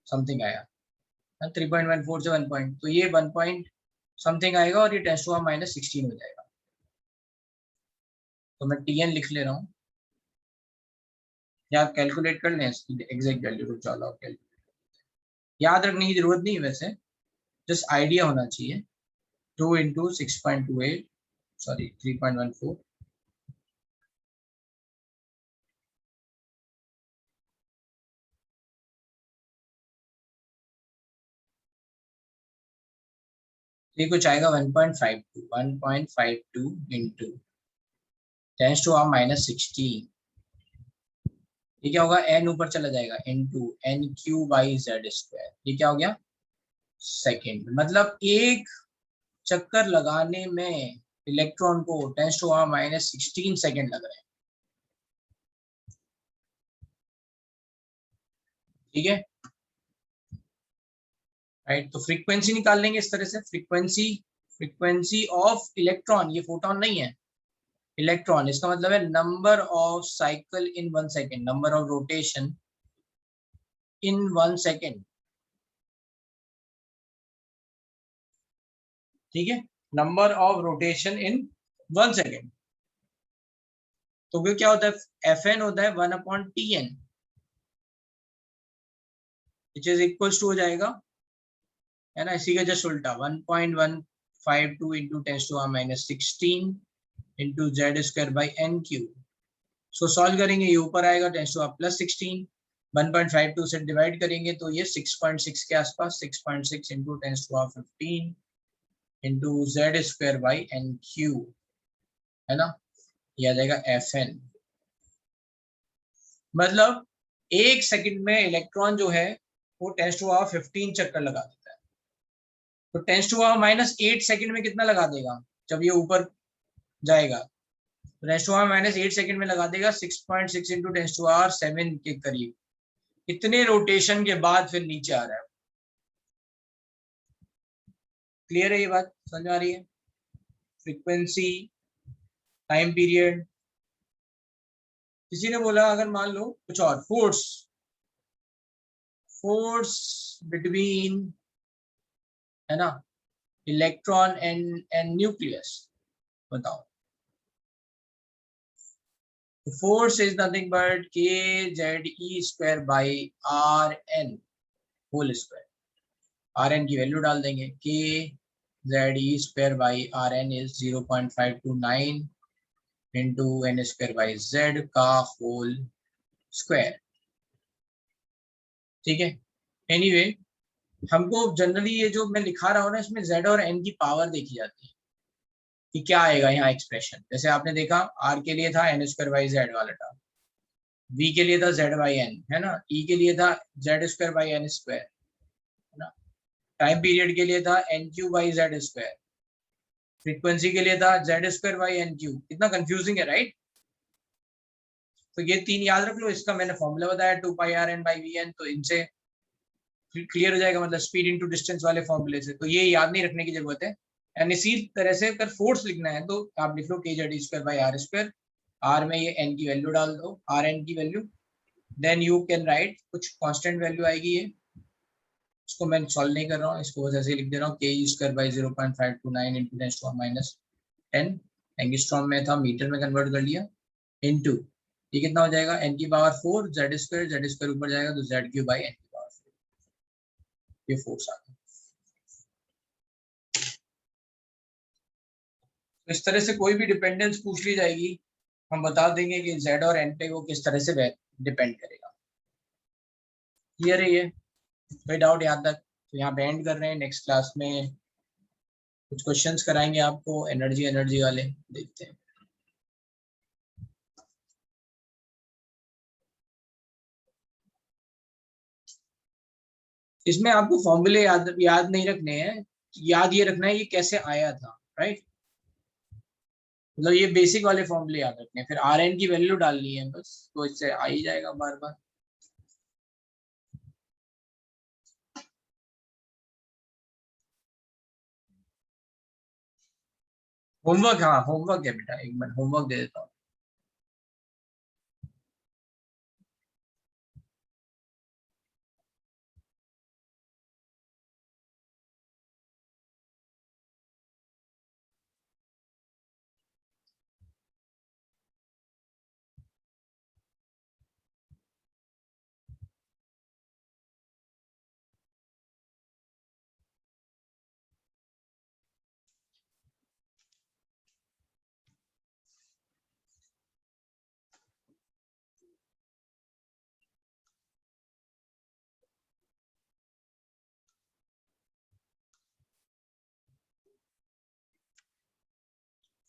समथिंग आया, 3.14 से 1 पॉइंट, तो ये 1 पॉइंट समथिंग आएगा और ये 10⁻⁻16 हो जाएगा। तो मैं tn लिख ले रहा हूँ, या आप कैलकुलेट कर लें इसकी एग्जैक्ट वैल्यू को, चलो कैलकुलेट, याद रखने की जरूरत नहीं है वैसे, जस्ट आइडिया होना चाहिए। 2 into 6.28, सॉरी 3.14, ये कुछ आएगा 1.52 into 10⁻⁻16, ये क्या होगा, n ऊपर चला जाएगा into n cube by Z square. ये क्या हो गया, सेकेंड। मतलब एक चक्कर लगाने में इलेक्ट्रॉन को 10⁻⁻16 सेकेंड लग रहे हैं। ठीक है, राइट। तो फ्रीक्वेंसी निकाल लेंगे इस तरह से, फ्रीक्वेंसी ऑफ इलेक्ट्रॉन, ये फोटोन नहीं है, इलेक्ट्रॉन, इसका मतलब है number of cycle in 1 second, number of rotation in 1 second. ठीक है, number of rotation in 1 second. तो वो क्या होता है, Fn होता है 1/Tn, which is equals to हो जाएगा, है ना, इसी का जस्ट उल्टा 1.152 into 10⁻⁻16 into Z square by n cube. So solve करेंगे, ये ऊपर आएगा 10⁻+16, 1.52 से डिवाइड करेंगे तो ये 6.6 के आसपास, 6.6 into 10⁻15 into Z square by n cube, है ना, ये आ जाएगा Fn। मतलब एक सेकंड में इलेक्ट्रॉन जो है वो 10⁻15 चक्कर लगा देता है। तो 10⁻⁻8 सेकंड में कितना लगा देगा जब ये ऊपर जाएगा, तो 10⁻⁻8 सेकंड में लगा देगा 6.6 इंटू 10⁻7 के करीब। इतने रोटेशन के बाद फिर नीचे आ रहा है। क्लियर है ये बात, समझ आ रही है? Frequency, time period. किसी ने बोला अगर मान लो कुछ और, फोर्स बिटवीन, है ना, इलेक्ट्रॉन एंड न्यूक्लियस, बताओ। Force is nothing but kZe square by Rn whole square. Rn की वैल्यू डाल देंगे, kZe square by Rn is 0.529 into n square by Z का होल स्क्वायर। ठीक है, एनीवे हमको जनरली ये जो मैं लिखा रहा हूँ ना, इसमें z और n की पावर देखी जाती है कि क्या आएगा यहाँ एक्सप्रेशन। जैसे आपने देखा r के लिए था n स्क्वायर बाई जेड वाला टर्म, v के लिए था z बाई n, है ना, e के लिए था z square by n square, है ना, टाइम पीरियड के लिए था n Q by Z square, frequency के लिए था z square by n Q. कितना कंफ्यूजिंग है, राइट? तो ये तीन याद रख लो, इसका मैंने फॉर्मूला बताया 2πrn बाई वी एन, तो इनसे क्लियर हो जाएगा, मतलब स्पीड इनटू डिस्टेंस वाले फॉर्मूले से। तो ये याद नहीं रखने की जरूरत है। एंड इसी तरह से अगर फोर्स लिखना है तो आप लिख लो kZe square by R square, R में ये n की वैल्यू डाल दो, आर एन की value, then you can write कुछ कांस्टेंट वैल्यू आएगी ये, इसको मैं सॉल्व नहीं कर रहा हूँ, इसको बस ऐसे लिख दे रहा हूँ, ke square by 0.529 into 10⁻10 angstrom में था, मीटर में कन्वर्ट कर लिया, इनटू ये कितना हो जाएगा, n की पावर 4 जेड स्क्वायर ऊपर जाएगा तो जेड क्यू बाई n की पावर 4, ये फोर्स आ गया। तो इस तरह से कोई भी डिपेंडेंस पूछ ली जाएगी, हम बता देंगे कि z और n पे वो किस तरह से डिपेंड करेगा। क्लियर है ये? कोई डाउट यहाँ तक? तो यहाँ पे एंड कर रहे हैं, नेक्स्ट क्लास में कुछ क्वेश्चंस कराएंगे आपको एनर्जी वाले, देखते हैं। इसमें आपको फॉर्मूले याद नहीं रखने हैं, याद ये रखना है ये कैसे आया था, राइट? मतलब ये बेसिक वाले फॉर्मूले याद रखने हैं, फिर आर एन की वैल्यू डालनी है बस, तो इससे आ ही जाएगा बार बार। होमवर्क, हाँ होमवर्क है बेटा, एक मिनट होमवर्क दे देता हूँ।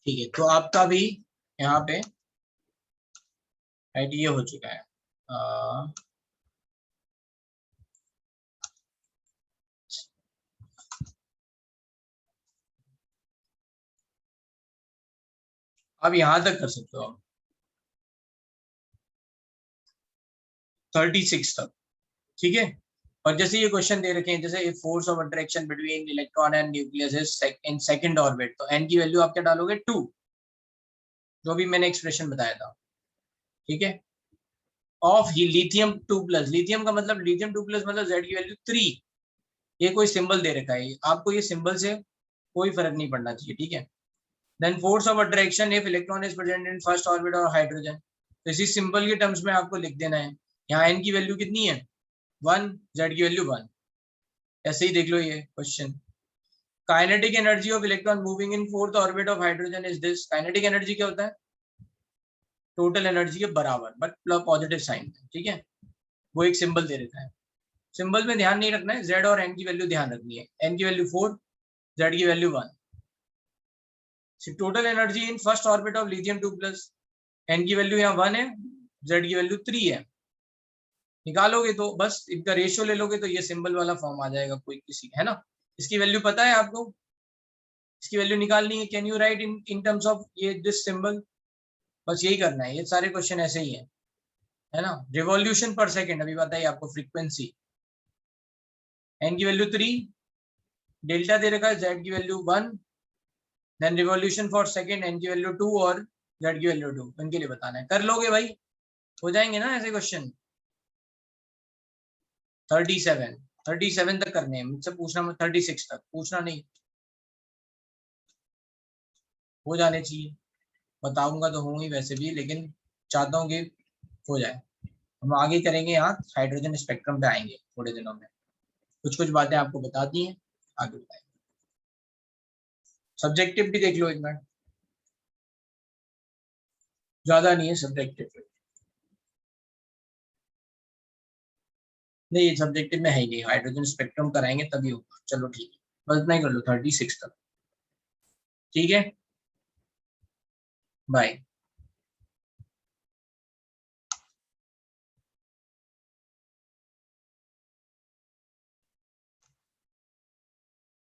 ठीक है, तो आपका भी यहाँ पे राइट ये हो चुका है। अब यहां तक कर सकते हो आप 36 तक, ठीक है। और जैसे ये क्वेश्चन दे रखे हैं, जैसे force of attraction between electron and nucleus is in second orbit, तो एन की वैल्यू आप क्या डालोगे 2, जो भी मैंने एक्सप्रेशन बताया था, ठीक है। ऑफ लिथियम 2+, लिथियम का मतलब लिथियम 2+ मतलब जेड की वैल्यू 3, ये कोई सिंबल दे रखा है, आपको ये सिंबल से कोई फर्क नहीं पड़ना चाहिए, ठीक है। Then force of attraction if electron is present in first orbit और हाइड्रोजन, तो इसी सिंबल के टर्म्स में आपको लिख देना है। यहाँ एन की वैल्यू कितनी है 1, जेड की वैल्यू 1, ऐसे ही देख लो ये question. Kinetic energy of electron moving in fourth orbit of hydrogen is this, kinetic energy क्या होता है टोटल एनर्जी के बराबर बट पॉजिटिव साइन, ठीक है। वो एक सिंबल दे रखा है, सिंबल में ध्यान नहीं रखना है, जेड और एन की वैल्यू ध्यान रखनी है, एन की वैल्यू 4, जेड की value 1। Total energy in first orbit of lithium 2+, n की वैल्यू यहाँ 1 है, जेड की वैल्यू 3 है। निकालोगे तो बस इनका रेशियो ले लोगे तो ये सिंबल वाला फॉर्म आ जाएगा कोई किसी, है ना। इसकी वैल्यू पता है आपको, इसकी वैल्यू निकालनी है, can you right in terms of ये दिस सिंबल, बस यही करना है, ये सारे क्वेश्चन ऐसे ही है ना। रिवॉल्यूशन पर सेकेंड अभी बताइए आपको, फ्रीक्वेंसी एन की वैल्यू 3, डेल्टा दे रखा है जेड की value 1, then revolution for second n की वैल्यू 2 और जेड की वैल्यू 2, इनके लिए बताना है। कर लोगे भाई, हो जाएंगे ना ऐसे क्वेश्चन। 37 तक करने हैं, मुझसे पूछना मत, 36 तक पूछना नहीं, हो जाने चाहिए। बताऊंगा तो हूँ ही वैसे भी, लेकिन चाहता हूँ कि हो जाए। हम आगे करेंगे, यहाँ हाइड्रोजन स्पेक्ट्रम पे आएंगे थोड़े दिनों में, कुछ कुछ बातें आपको बता दी हैं, आगे बताएंगे। सब्जेक्टिव भी देख लो एक मिनट, ज्यादा नहीं है सब्जेक्टिव, नहीं सब्जेक्टिव में है ही नहीं, हाइड्रोजन स्पेक्ट्रम कराएंगे तभी होगा। चलो ठीक है, बस इतना ही कर लो 36 तक, ठीक है, बाय।